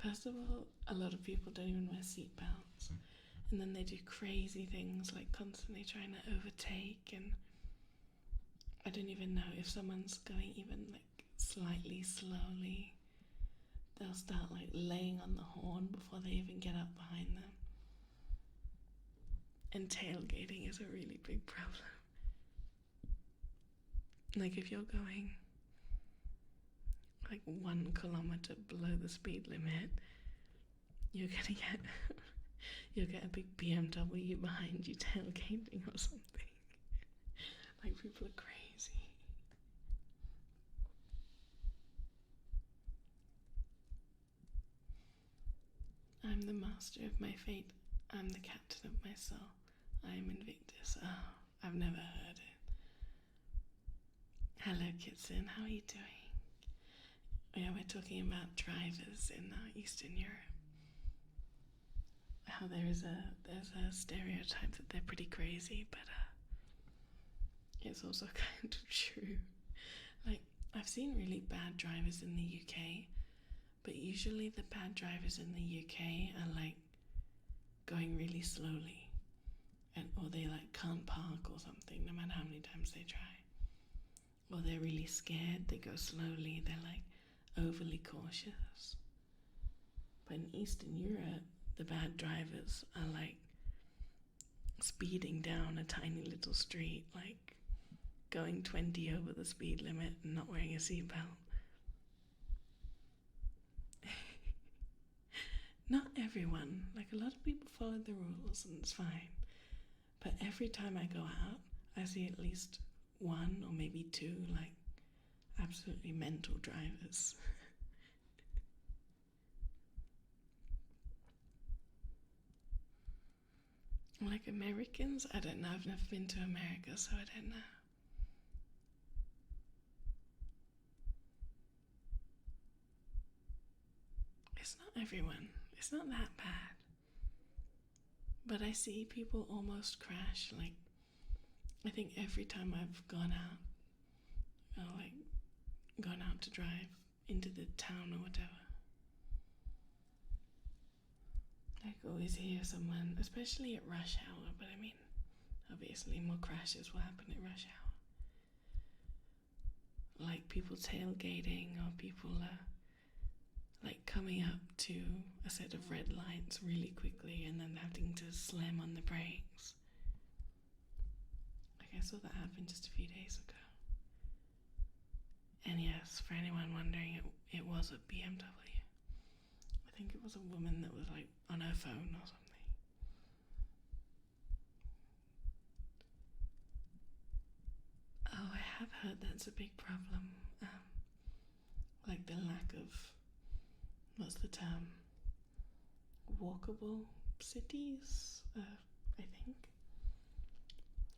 first of all, a lot of people don't even wear seatbelts. And then they do crazy things like constantly trying to overtake, and I don't even know if someone's going even like slightly slowly, they'll start like laying on the horn before they even get up behind them. And tailgating is a really big problem. Like, if you're going like 1 kilometer below the speed limit, you'll get a big BMW behind you tailgating or something. Like, people are crazy. I'm the master of my fate. I'm the captain of my soul. I am Invictus. Oh, I've never heard it. Hello, Kitson. How are you doing? Yeah, we're talking about drivers in Eastern Europe. How there's a stereotype that they're pretty crazy, but it's also kind of true. Like, I've seen really bad drivers in the UK, but usually the bad drivers in the UK are like going really slowly, or they like can't park or something, no matter how many times they try. Or they're really scared, they go slowly, they're like overly cautious. But in Eastern Europe, the bad drivers are like speeding down a tiny little street, like going 20 over the speed limit and not wearing a seatbelt. Not everyone, like a lot of people follow the rules and it's fine. But every time I go out, I see at least 1 or maybe 2 like absolutely mental drivers. Like Americans, I don't know, I've never been to America, so I don't know. It's not everyone, it's not that bad. But I see people almost crash, like, I think every time I've gone out, or like gone out to drive into the town or whatever, I always hear someone, especially at rush hour, but I mean, obviously more crashes will happen at rush hour. Like people tailgating, or people like coming up to a set of red lights really quickly and then having to slam on the brakes. Like, I saw that happen just a few days ago. And yes, for anyone wondering, it was a BMW. I think it was a woman that was like on her phone or something. Oh, I have heard that's a big problem. Like the lack of, what's the term? Walkable cities, I think.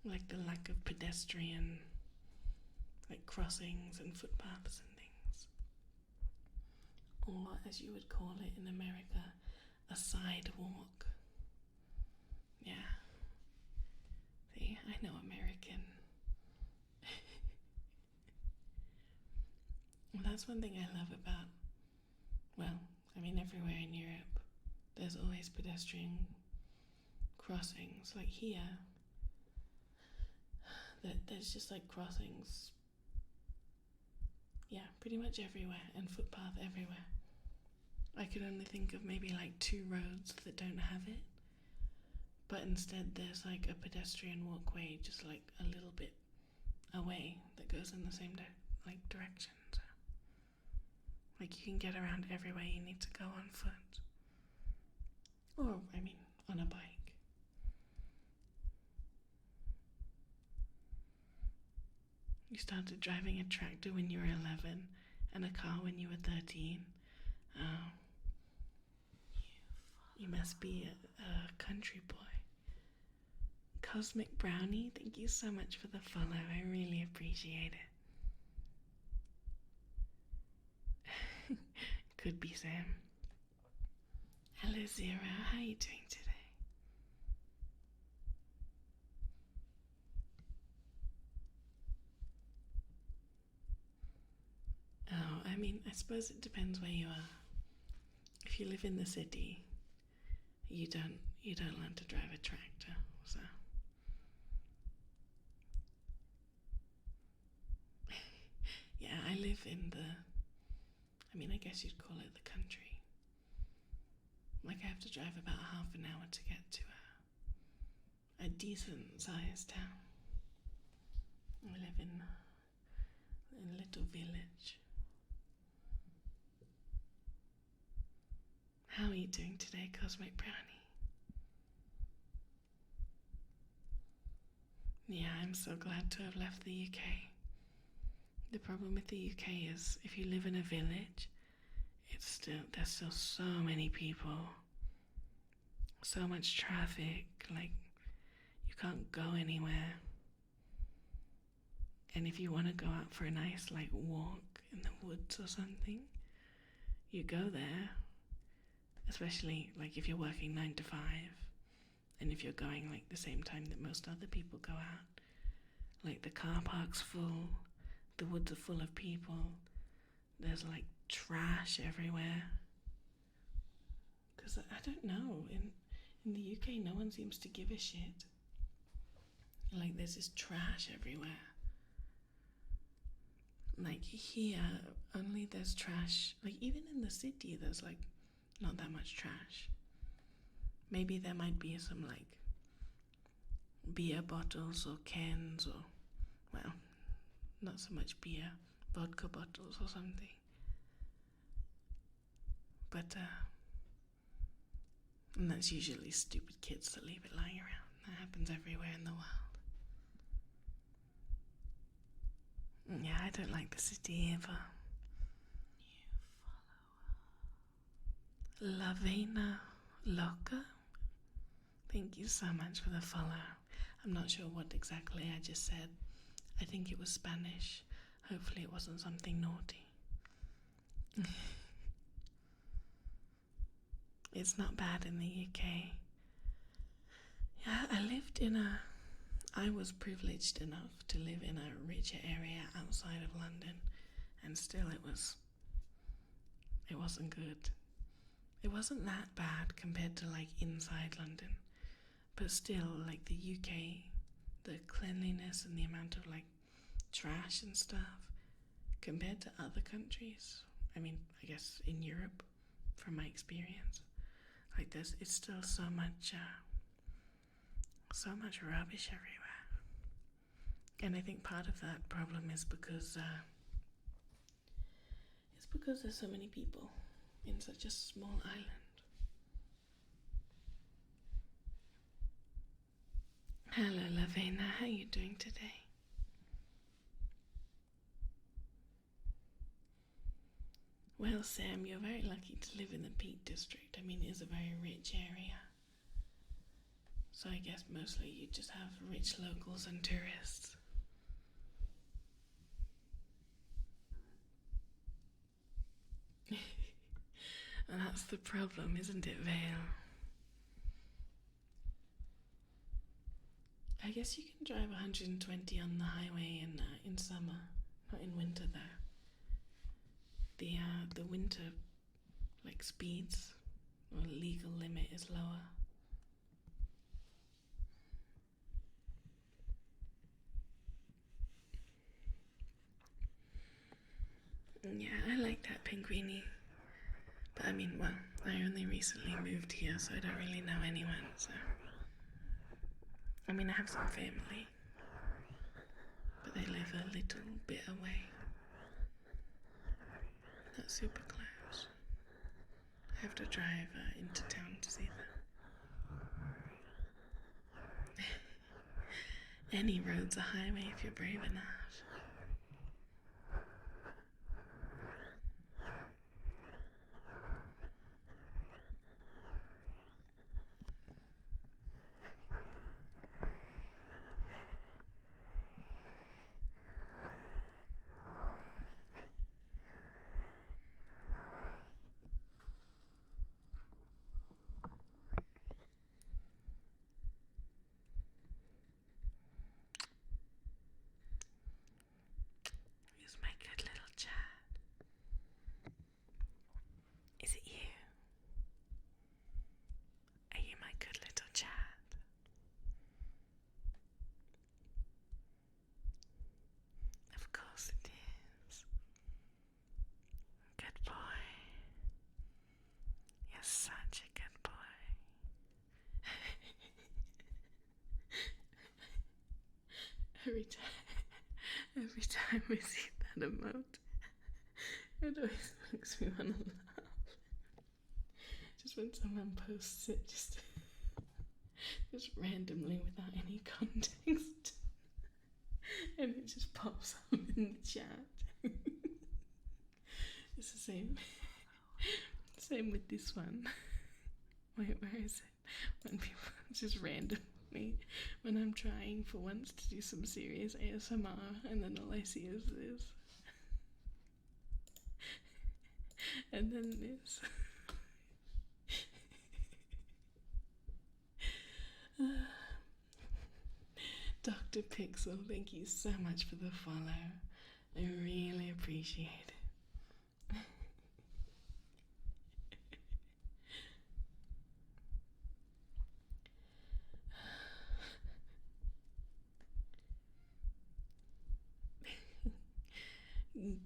Like the lack of pedestrian, like crossings and footpaths and things. Or, as you would call it in America, a sidewalk. Yeah. See, I know American. Well, that's one thing I love about, well, I mean everywhere in Europe, there's always pedestrian crossings. Like here, there's just like crossings, yeah, pretty much everywhere, and footpath everywhere. I could only think of maybe like 2 roads that don't have it, but instead there's like a pedestrian walkway just like a little bit away that goes in the same direction. So, like, you can get around everywhere you need to go on foot, or I mean on a bike. You started driving a tractor when you were 11 and a car when you were 13. Oh, you must be a country boy. Cosmic Brownie, thank you so much for the follow. I really appreciate it. Could be Sam. Hello, Hello Zero, how are you doing today? Oh, I mean, I suppose it depends where you are. If you live in the city, you don't learn to drive a tractor, so. Yeah, I live in I guess you'd call it the country. Like, I have to drive about half an hour to get to a decent sized town. I live in a little village. How are you doing today, Cosmic Brownie? Yeah, I'm so glad to have left the UK. The problem with the UK is if you live in a village, there's still so many people, so much traffic, like you can't go anywhere. And if you want to go out for a nice like walk in the woods or something, you go there, especially like if you're working 9 to 5 and if you're going like the same time that most other people go out, like the car park's full, the woods are full of people, there's like trash everywhere. Because I don't know, in the UK no one seems to give a shit. Like there's this trash everywhere. Like here, only there's trash, like even in the city there's like not that much trash. Maybe there might be some like beer bottles or cans or, well, not so much beer, vodka bottles or something. But, and that's usually stupid kids that leave it lying around. That happens everywhere in the world. Yeah, I don't like the city either. New follower. Lavena Loca? Thank you so much for the follow. I'm not sure what exactly I just said. I think it was Spanish. Hopefully it wasn't something naughty. It's not bad in the UK. Yeah, I was privileged enough to live in a richer area outside of London, and still it wasn't good. It wasn't that bad compared to like inside London, but still like the UK, the cleanliness and the amount of like trash and stuff compared to other countries, I mean, I guess in Europe, from my experience, like it's still so much rubbish everywhere. And I think part of that problem is because there's so many people in such a small island. Hello Lavena, how are you doing today? Well, Sam, you're very lucky to live in the Peak District. I mean, it is a very rich area. So I guess mostly you just have rich locals and tourists. And that's the problem, isn't it, Vale? I guess you can drive 120 on the highway in summer, not in winter though. The winter like speeds or legal limit is lower. Yeah, I like that Pinguini. But I mean, well, I only recently moved here, so I don't really know anyone, so. I mean, I have some family, but they live a little bit away. Not super close. I have to drive into town to see them. Any road's a highway if you're brave enough. every time I see that emote, it always makes me want to laugh. Just when someone posts it, just randomly without any context, and it just pops up in the chat. It's the same with this one. Wait, where is it? When people just randomly, when I'm trying for once to do some serious ASMR, and then all I see is this. And then this. Dr. Pixel, thank you so much for the follow. I really appreciate it.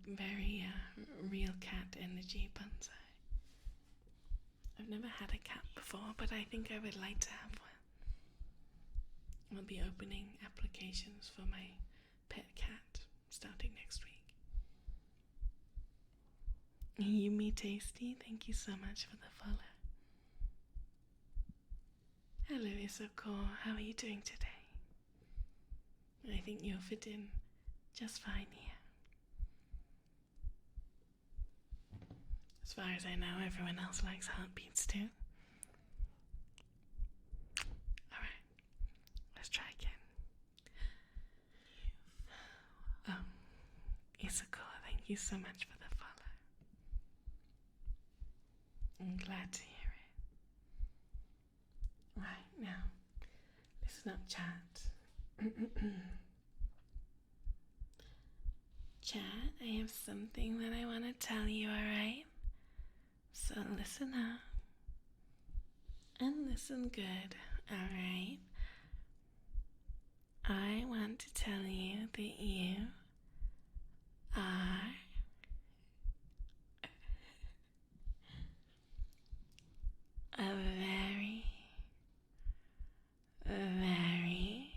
Very real cat energy, Bonsai. I've never had a cat before, but I think I would like to have one. I'll be opening applications for my pet cat starting next week. Yumi Tasty, thank you so much for the follow. Hello Isoko, how are you doing today? I think you'll fit in just fine here. As far as I know, everyone else likes heartbeats too. Alright, let's try again. Oh, Isako, thank you so much for the follow. I'm glad to hear it. Right, now, listen up, chat. Chat, I have something that I want to tell you, alright? So listen up. And listen good, alright? I want to tell you that you are a very, very,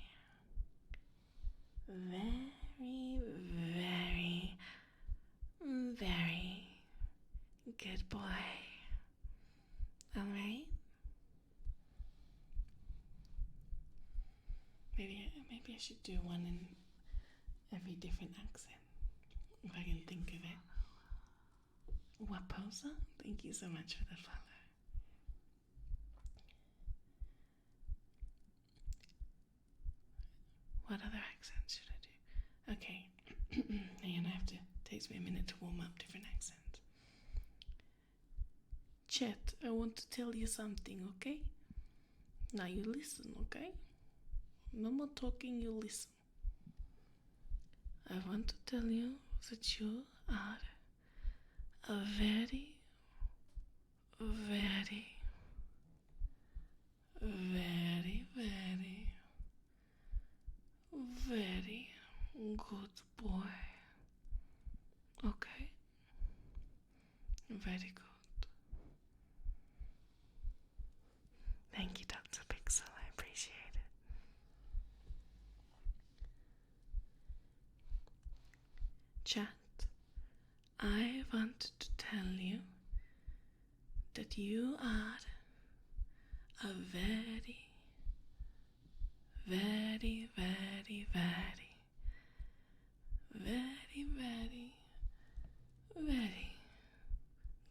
very, very, very good boy. Alright? Maybe I should do one in every different accent, if I can think of it. Waposa, thank you so much for the follow. What other accents should I do? Okay, and takes me a minute to warm up different accents. Chat, I want to tell you something, okay? Now you listen, okay? No more talking, you listen. I want to tell you that you are a very, very, very, very, very good boy. Okay? Very good. Thank you, Dr. Pixel. I appreciate it. Chat, I wanted to tell you that you are a very, very, very, very, very, very, very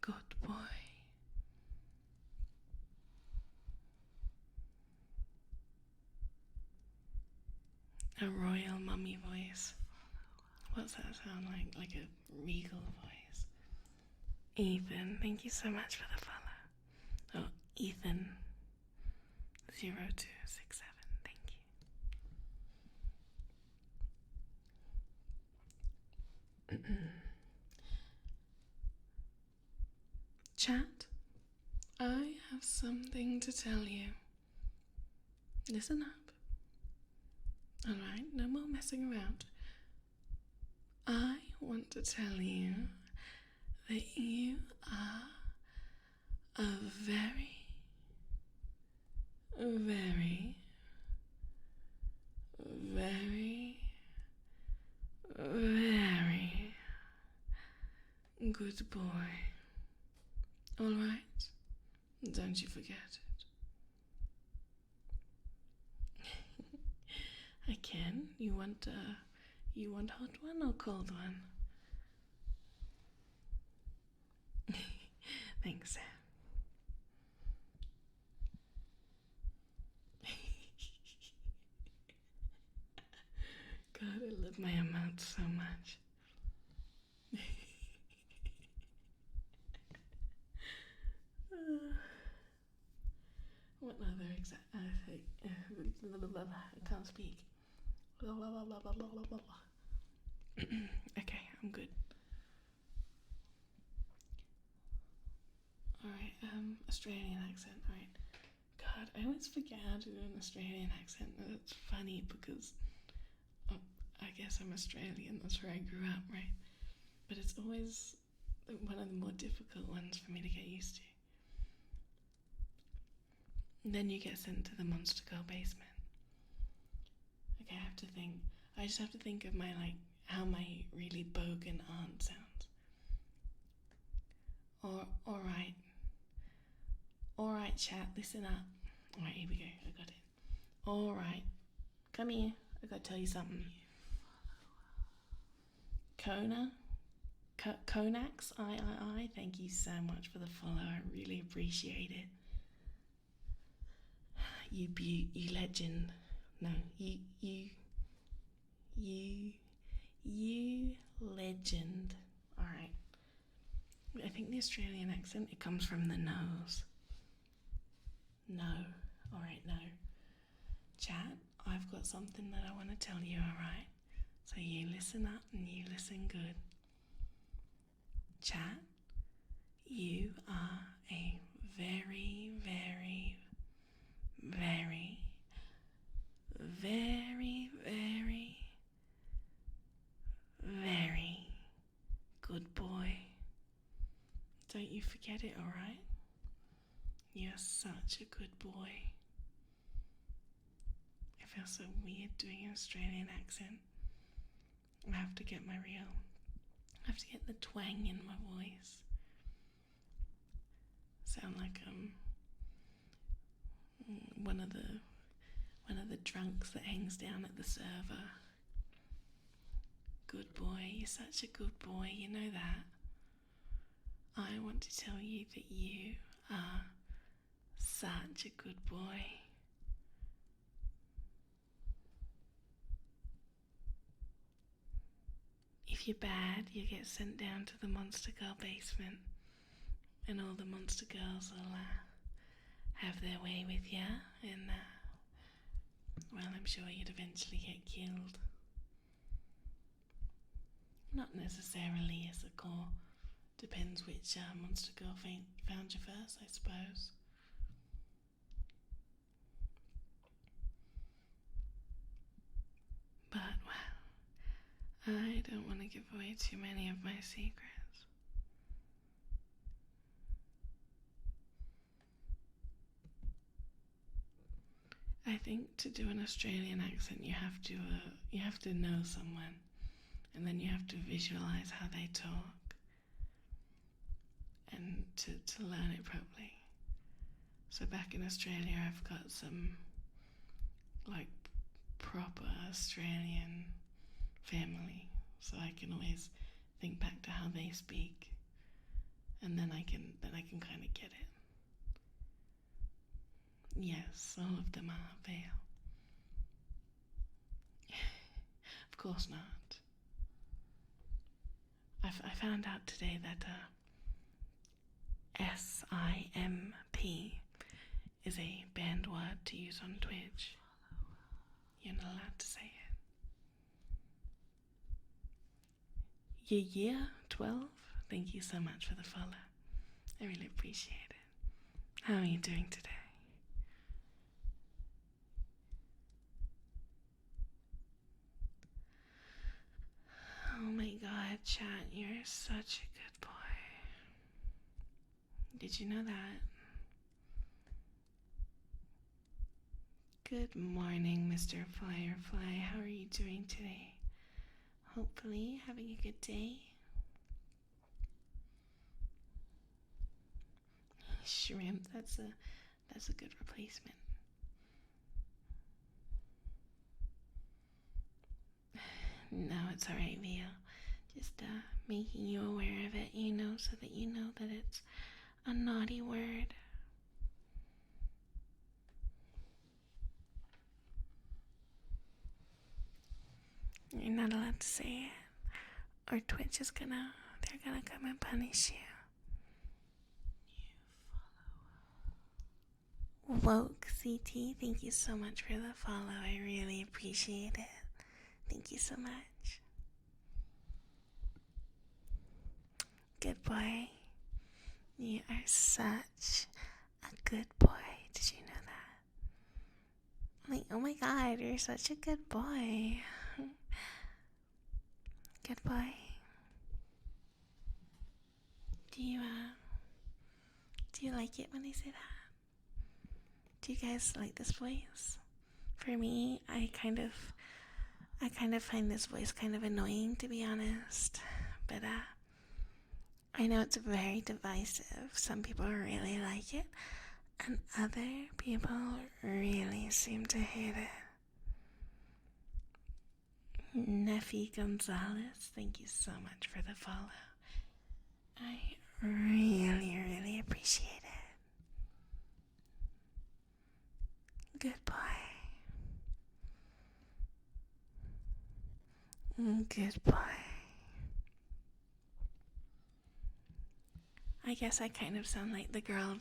good boy. A royal mummy voice. What's that sound like? Like a regal voice. Ethan, thank you so much for the follow. Oh, Ethan 0267, thank you. Chat, I have something to tell you. Listen up. Alright, no more messing around. I want to tell you that you are a very, very, very, good boy. All right? Don't you forget it. I can. You want hot one or cold one? Thanks, Sam. God, I love my amount so much. What other I can't speak. Okay, I'm good. Alright, Australian accent, alright. God, I always forget how to do an Australian accent. It's funny because I guess I'm Australian, that's where I grew up, right? But it's always one of the more difficult ones for me to get used to. And then you get sent to the Monster Girl basement. Okay, I just have to think of how my really bogan aunt sounds. Alright chat, listen up. Alright, here we go, I got it. Alright, come here, I gotta tell you something. Konax, I, thank you so much for the follow, I really appreciate it. You legend. No, you legend. Alright. I think the Australian accent, it comes from the nose. No. Alright, no. Chat, I've got something that I want to tell you, alright? So you listen up and you listen good. Chat, you are a very, very, very, very, very, very good boy. Don't you forget it, alright? You're such a good boy. It feels so weird doing an Australian accent. I have to get the twang in my voice. Sound like one of the drunks that hangs down at the server. Good boy, you're such a good boy, you know that. I want to tell you that you are such a good boy. If you're bad, you get sent down to the Monster Girl basement, and all the Monster Girls will have their way with you, and well, I'm sure you'd eventually get killed. Not necessarily as a core. Depends which Monster Girl found you first, I suppose. But, well, I don't want to give away too many of my secrets. I think to do an Australian accent, you have to know someone, and then you have to visualize how they talk, and to learn it properly. So back in Australia, I've got some proper Australian family, so I can always think back to how they speak, and then I can kind of get it. Yes, all of them are Vale. Of course not. I found out today that SIMP is a banned word to use on Twitch. You're not allowed to say it. Yeah, 12? Thank you so much for the follow. I really appreciate it. How are you doing today? Oh my god, chat, you're such a good boy. Did you know that? Good morning, Mr. Firefly. How are you doing today? Hopefully having a good day. Shrimp, that's a good replacement. No, it's alright, Vio. Just making you aware of it, so that you know that it's a naughty word. You're not allowed to say it, or Twitch is they're gonna come and punish you. Woke CT, thank you so much for the follow. I really appreciate it. Thank you so much. Good boy. You are such a good boy. Did you know that? Like, oh my god, you're such a good boy. Good boy. Do you like it when I say that? Do you guys like this voice? For me, I kind of find this voice kind of annoying, to be honest. But I know it's very divisive. Some people really like it, and other people really seem to hate it. Neffy Gonzalez, thank you so much for the follow. I really, really appreciate it. Good boy. Good boy. I guess I kind of sound like the girl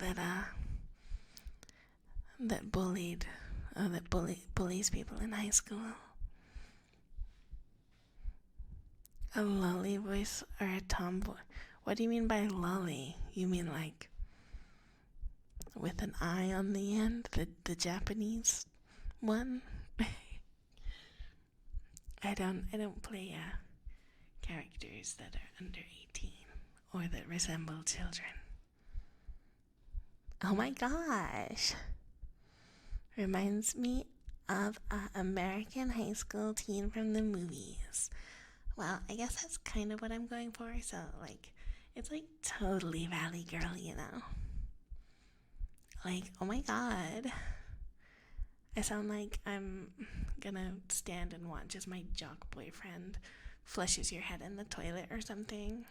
that bullies people in high school. A lolly voice or a tomboy? What do you mean by lolly? You mean like with an I on the end, the Japanese one? I don't play characters that are under 18 or that resemble children. Oh my gosh. Reminds me of an American high school teen from the movies. Well, I guess that's kind of what I'm going for, so it's like totally Valley Girl, Like, oh my god. I sound like I'm gonna stand and watch as my jock boyfriend flushes your head in the toilet or something.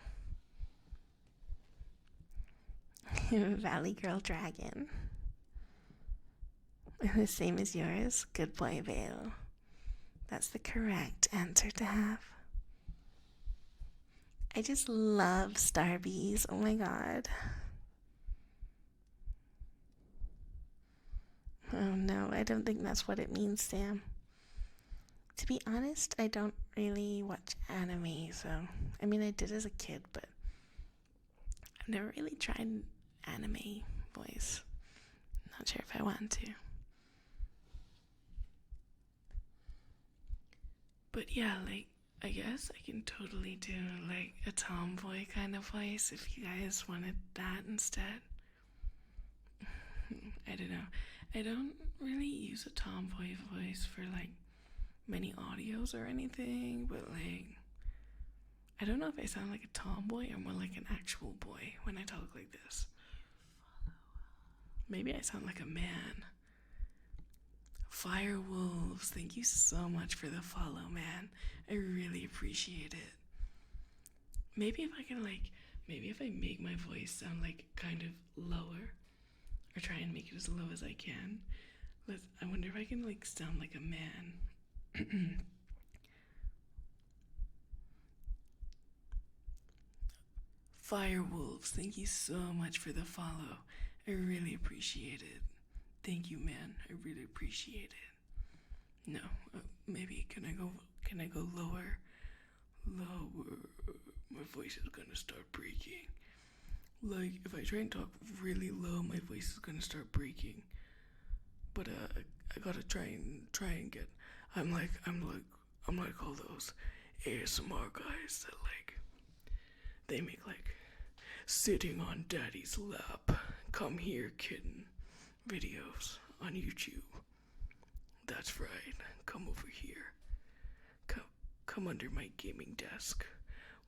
Valley Girl Dragon. The same as yours. Good boy, Vale. That's the correct answer to have. I just love Starbies. Oh my god. Oh no, I don't think that's what it means, Sam. To be honest, I don't really watch anime, so I mean I did as a kid, but I've never really tried anime voice. Not sure if I want to. But yeah, I guess I can totally do a tomboy kind of voice if you guys wanted that instead. I don't know. I don't really use a tomboy voice for many audios or anything, but I don't know if I sound like a tomboy or more like an actual boy when I talk like this. Maybe I sound like a man. Firewolves, thank you so much for the follow, man. I really appreciate it. Maybe if I can maybe if I make my voice sound kind of lower, or try and make it as low as I can. I wonder if I can sound like a man. Firewolves, thank you so much for the follow. I really appreciate it. Thank you, man. I really appreciate it. No, maybe can I go lower? Lower. My voice is gonna start breaking. If I try and talk really low, my voice is gonna start breaking. But I gotta try and get. I'm like all those ASMR guys that they make sitting on daddy's lap, come here kitten videos on YouTube. That's right. Come over here. Come under my gaming desk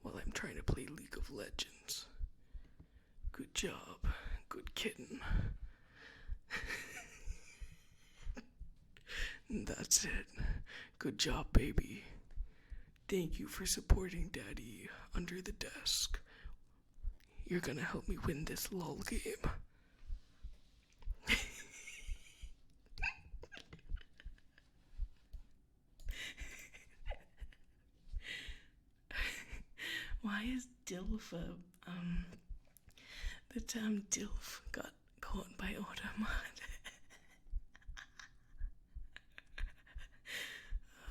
while I'm trying to play League of Legends. Good job. good kitten. That's it. Good job, baby. Thank you for supporting Daddy under the desk. You're gonna help me win this LOL game. Why is Dilf the term Dilf got caught by Automod?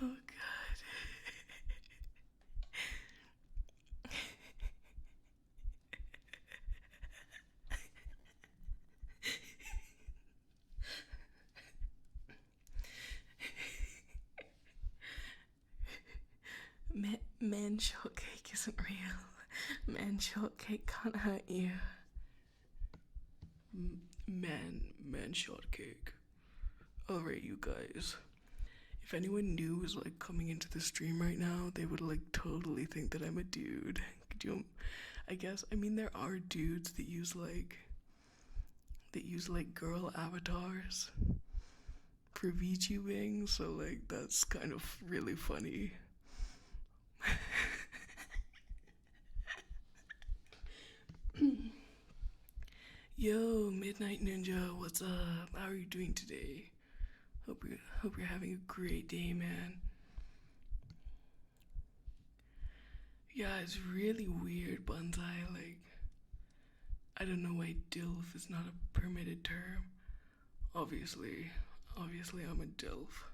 Oh god. Man shortcake isn't real. Man shortcake can't hurt you. Man shortcake. Alright, you guys. If anyone new was like coming into the stream right now, they would like totally think that I'm a dude. Could you? I mean, there are dudes that use girl avatars for VTubing, so like that's kind of really funny. Yo, Midnight Ninja, what's up? How are you doing today? Hope you're having a great day, man. Yeah, it's really weird, Bonsai. Like, I don't know why DILF is not a permitted term. Obviously, I'm a DILF.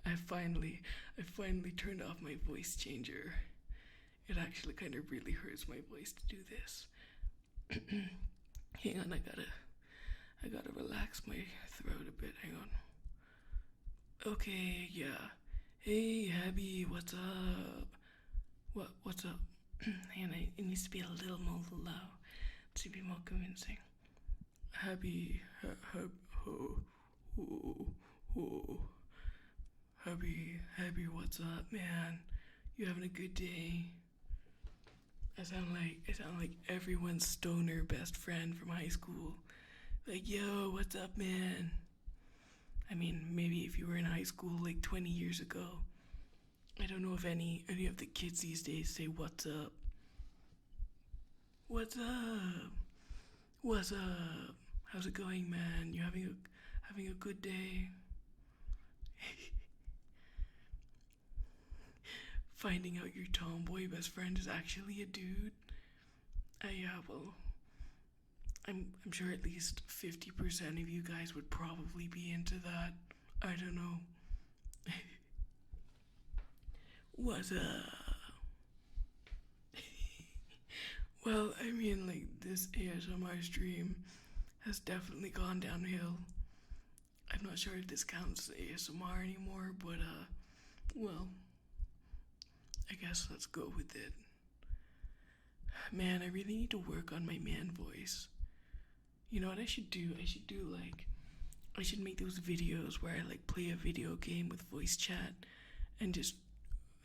I finally turned off my voice changer. It actually kind of really hurts my voice to do this. Hang on, I gotta relax my throat a bit. Hang on. Okay, yeah. Hey, Abby, what's up? What's up? And it needs to be a little more low to be more convincing. Abby, Abby, what's up, man? You having a good day? I sound like everyone's stoner best friend from high school. Like, yo, what's up, man? I mean, maybe if you were in high school like 20 years ago. I don't know if any of the kids these days say what's up. What's up? What's up? How's it going, man? You having a good day? Finding out your tomboy best friend is actually a dude. Yeah, well, I'm sure at least 50% of you guys would probably be into that. I don't know. What's up? Well, I mean, like, this ASMR stream has definitely gone downhill. I'm not sure if this counts as ASMR anymore, but, well, I guess let's go with it. Man, I really need to work on my man voice. You know what I should do? I should make those videos where I like play a video game with voice chat and just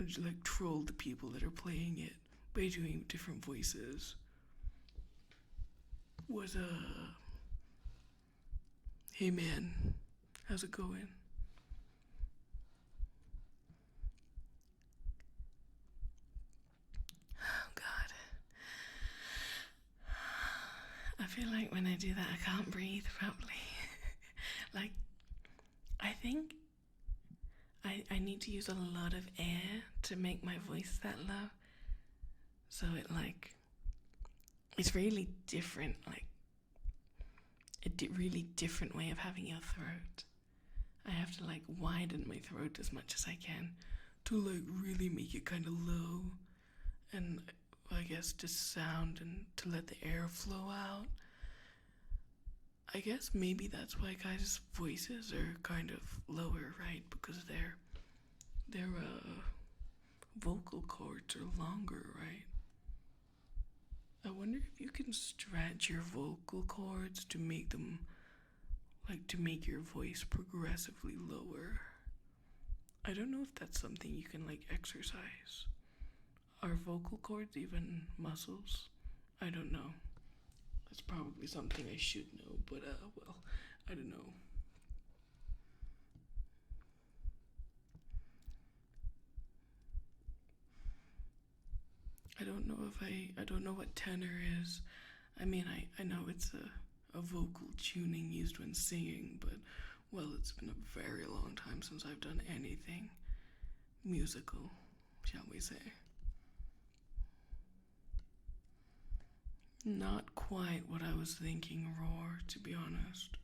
like troll the people that are playing it by doing different voices. What's up? Hey man, how's it going? Oh god. I feel like when I do that I can't breathe properly. Like, I think I need to use a lot of air to make my voice that low. So it's really different, like a really different way of having your throat. I have to like widen my throat as much as I can to like really make it kind of low, and I guess to sound and to let the air flow out. I guess maybe that's why guys' voices are kind of lower, right? Because their vocal cords are longer, right? I wonder if you can stretch your vocal cords to make them, like, to make your voice progressively lower. I don't know if that's something you can, like, exercise. Are vocal cords even muscles? I don't know. That's probably something I should know, but well, I don't know. I don't know what tenor is. I mean, I know it's a vocal tuning used when singing, but, well, it's been a very long time since I've done anything musical, shall we say. Not quite what I was thinking, Roar, to be honest.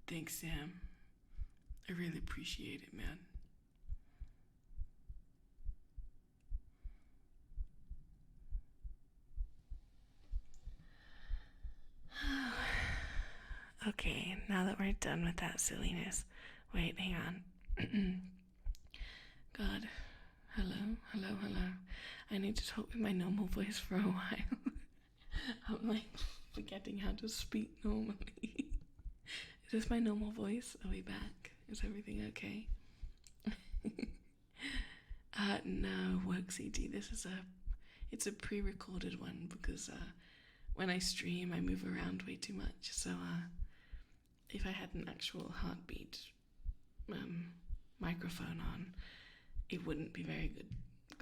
Thanks, Sam. I really appreciate it, man. Okay, now that we're done with that silliness, wait, hang on. God, hello. I need to talk with my normal voice for a while. I'm like forgetting how to speak normally. Is this my normal voice? Are we back? Is everything okay? No, work CD. It's a pre-recorded one because when I stream, I move around way too much. So if I had an actual heartbeat microphone on, it wouldn't be very good,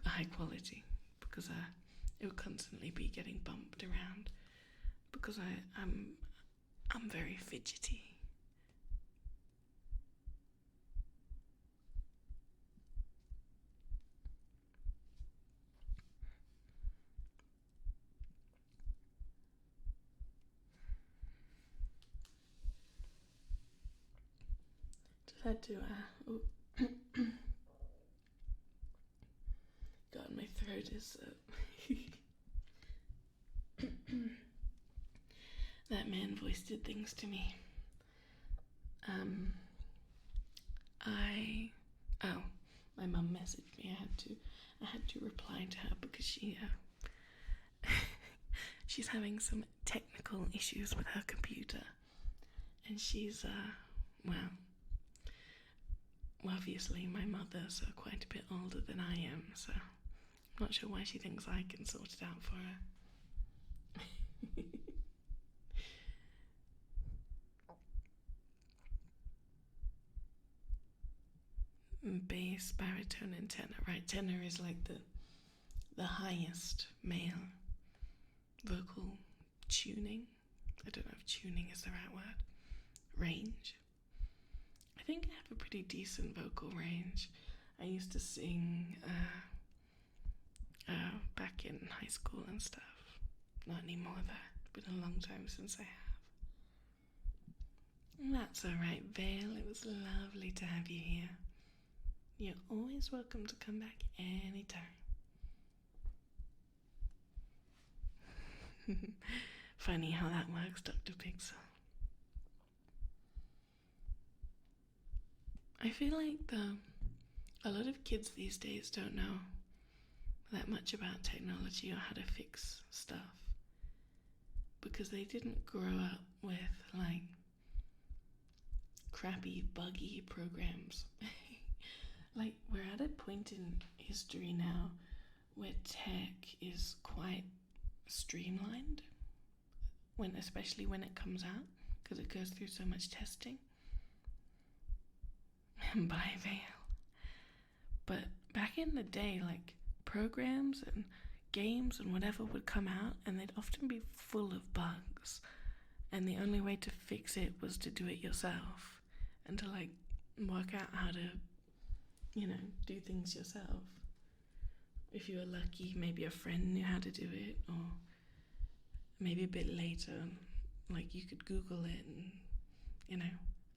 high quality, because it would constantly be getting bumped around. Because I'm very fidgety. Just had to God, my throat is that man voice did things to me. My mum messaged me. I had to reply to her because she's having some technical issues with her computer, and she's well, obviously my mother's quite a bit older than I am, so I'm not sure why she thinks I can sort it out for her. Bass, baritone, and tenor. Right, tenor is like the highest male vocal tuning. I don't know if tuning is the right word. Range. I think I have a pretty decent vocal range. I used to sing back in high school and stuff. Not anymore though. It's been a long time since I have. That's alright, Vale. It was lovely to have you here. You're always welcome to come back anytime. Funny how that works, Dr. Pixel. I feel like a lot of kids these days don't know that much about technology or how to fix stuff because they didn't grow up with like crappy, buggy programs. Like, we're at a point in history now where tech is quite streamlined, especially when it comes out, because it goes through so much testing. By Vale. But back in the day, like, programs and games and whatever would come out, and they'd often be full of bugs, and the only way to fix it was to do it yourself and to like work out how to do things yourself. If you were lucky, maybe a friend knew how to do it, or maybe a bit later, like you could Google it and,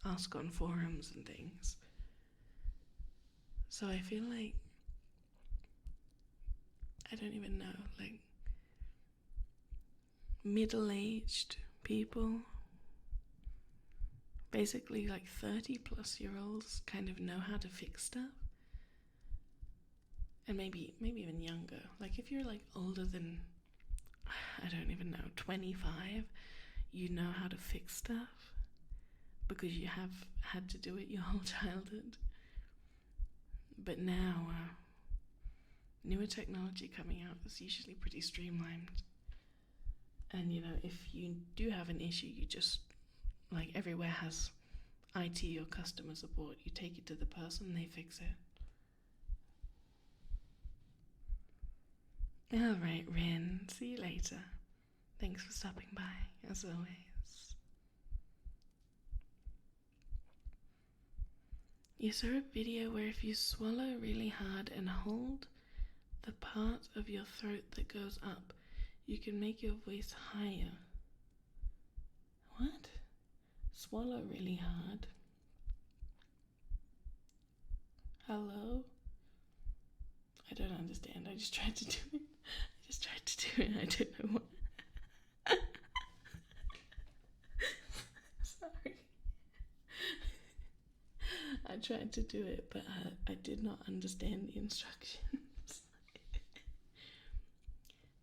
ask on forums and things. So I feel like, I don't even know, like middle-aged people, basically like 30-plus-year-olds kind of know how to fix stuff. And maybe even younger. Like if you're like older than, I don't even know, 25, you know how to fix stuff because you have had to do it your whole childhood. But now, newer technology coming out is usually pretty streamlined. And you know, if you do have an issue, you just, like, everywhere has IT or customer support. You take it to the person, they fix it. Alright, Rin, see you later. Thanks for stopping by, as always. You saw a video where if you swallow really hard and hold the part of your throat that goes up, you can make your voice higher. What? Swallow really hard. Hello? I don't understand. I just tried to do it. I don't know what. Sorry. I tried to do it, but I did not understand the instructions.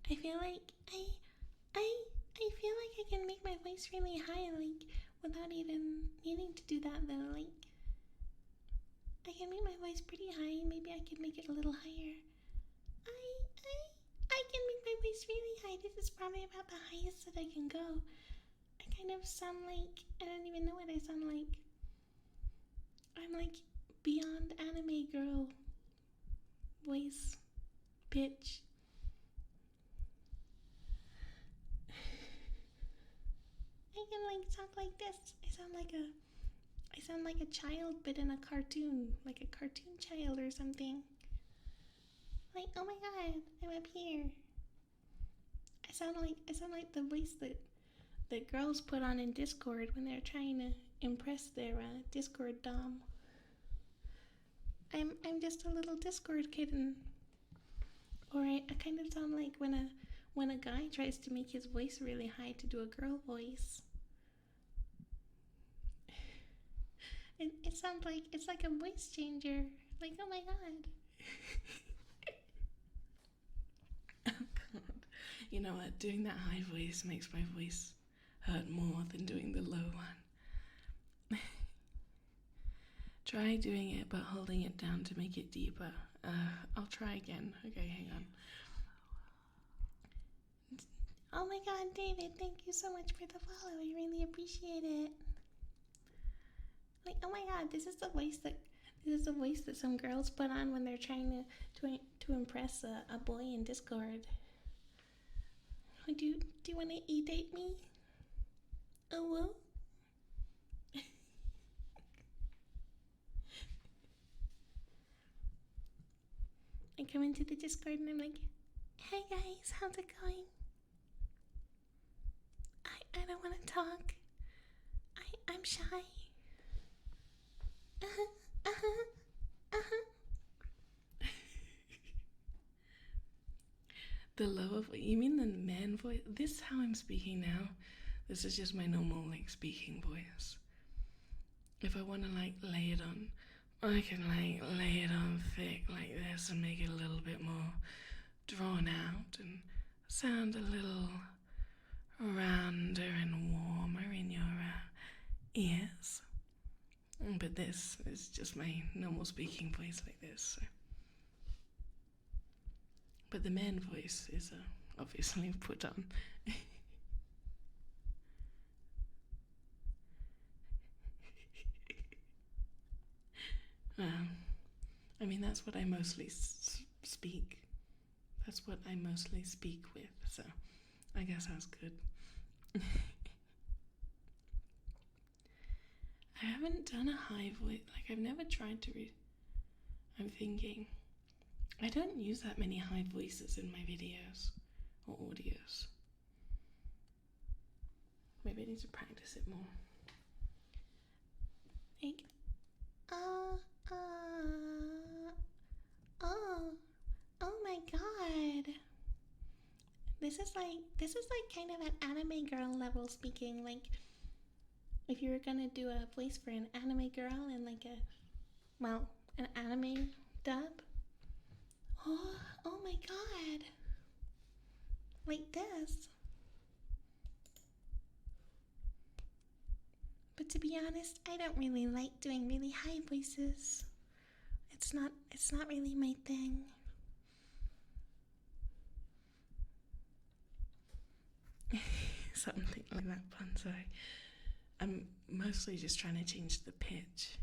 I feel like I feel like I can make my voice really high, like, without even needing to do that though. Like, I can make my voice pretty high. Maybe I can make it a little higher. I can make my voice really high. This is probably about the highest that I can go. I kind of sound like, I don't even know what I sound like. I'm like beyond anime girl voice pitch. I can like talk like this. I sound like a child, but in a cartoon, like a cartoon child or something. Like, oh my god, I'm up here. I sound like the voice that girls put on in Discord when they're trying to impress their Discord dom. I'm just a little Discord kitten. Or I kind of sound like when a guy tries to make his voice really high to do a girl voice. It sounds like it's like a voice changer. Like, oh my god. Oh god. You know what? Doing that high voice makes my voice hurt more than doing the low one. Try doing it but holding it down to make it deeper. I'll try again. Okay, hang on. Oh my god, David, thank you so much for the follow. I really appreciate it. Like, oh my god, this is the voice that some girls put on when they're trying to impress a boy in Discord. Do you want to e-date me? Oh well. I come into the Discord and I'm like, hey guys, how's it going? I don't want to talk. I'm shy. The lower voice? You mean the man voice? This is how I'm speaking now. This is just my normal, like, speaking voice. If I want to, like, lay it on, I can, like, lay it on thick like this and make it a little bit more drawn out and sound a little rounder and warmer in your ears. But this is just my normal speaking voice like this. So. But the man voice is obviously put on. I mean, that's what I mostly speak. That's what I mostly speak with, so I guess that's good. I haven't done a high voice, like I've never tried to I'm thinking. I don't use that many high voices in my videos or audios. Maybe I need to practice it more. Like, oh my god. This is like kind of an anime girl level speaking. Like, if you were gonna do a voice for an anime girl in like an anime dub. Oh my god. Like this. But to be honest, I don't really like doing really high voices. It's not really my thing. something like that fun. Sorry. I'm mostly just trying to change the pitch.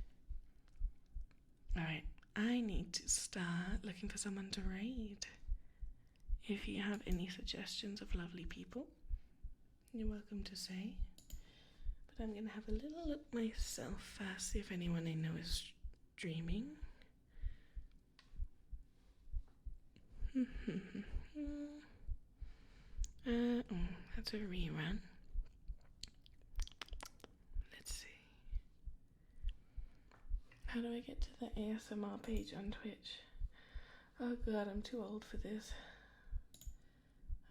Alright, I need to start looking for someone to raid. If you have any suggestions of lovely people, you're welcome to say. But I'm gonna have a little look myself first, see if anyone I know is streaming. That's a rerun. Let's see. How do I get to the ASMR page on Twitch? Oh god, I'm too old for this.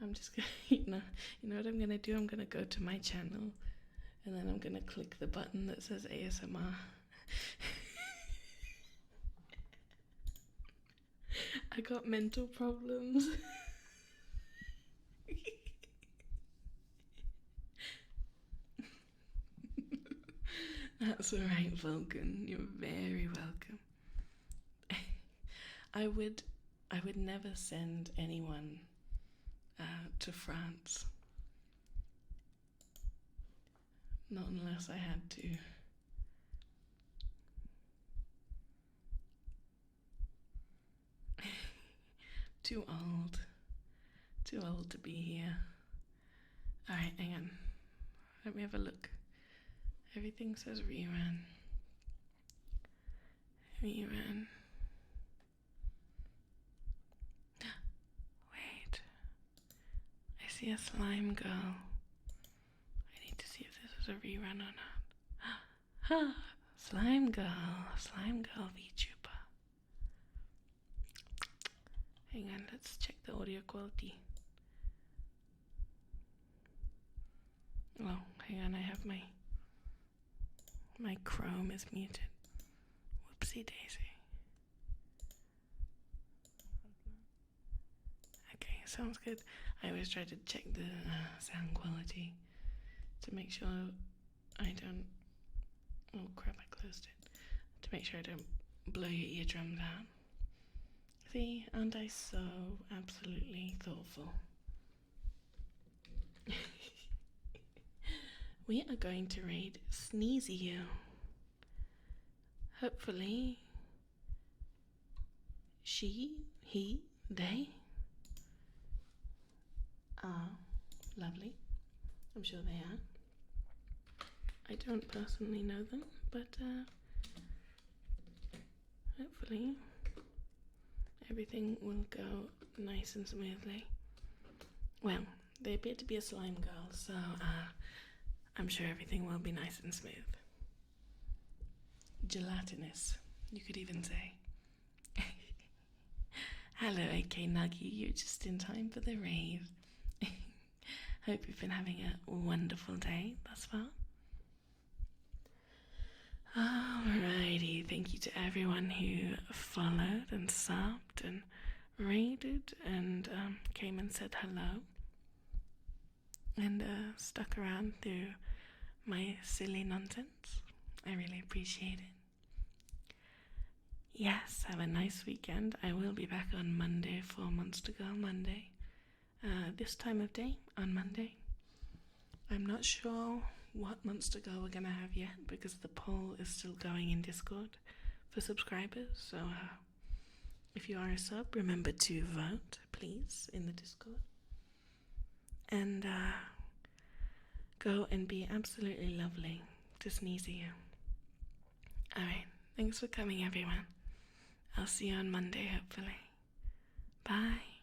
I'm just gonna, you know what I'm gonna do? I'm gonna go to my channel and then I'm gonna click the button that says ASMR. I got mental problems. That's alright, Vulcan. You're very welcome. I would never send anyone to France. Not unless I had to. Too old. Too old to be here. Alright, hang on. Let me have a look. Everything says rerun. Rerun. Wait. I see a slime girl. I need to see if this is a rerun or not. Slime girl VTuber. Hang on, let's check the audio quality. Oh, hang on, I have my Chrome is muted. Whoopsie daisy. Okay, sounds good. I always try to check the sound quality to make sure I don't. Oh crap! I closed it. To make sure I don't blow your eardrums out. See, aren't I so absolutely thoughtful? We are going to raid Sneezy. Hopefully, she, he, they are lovely. I'm sure they are. I don't personally know them, but hopefully everything will go nice and smoothly. Well, they appear to be a slime girl, so I'm sure everything will be nice and smooth. Gelatinous, you could even say. Hello, AK Nuggy, you're just in time for the rave. Hope you've been having a wonderful day thus far. Alrighty, thank you to everyone who followed and subbed and raided and came and said hello and stuck around through my silly nonsense. I really appreciate it. Yes, have a nice weekend. I will be back on Monday for Monster Girl Monday. This time of day on Monday. I'm not sure what Monster Girl we're gonna have yet because the poll is still going in Discord for subscribers. So if you are a sub, remember to vote, please, in the Discord. And go and be absolutely lovely to Sneezy. Alright, thanks for coming, everyone. I'll see you on Monday, hopefully. Bye.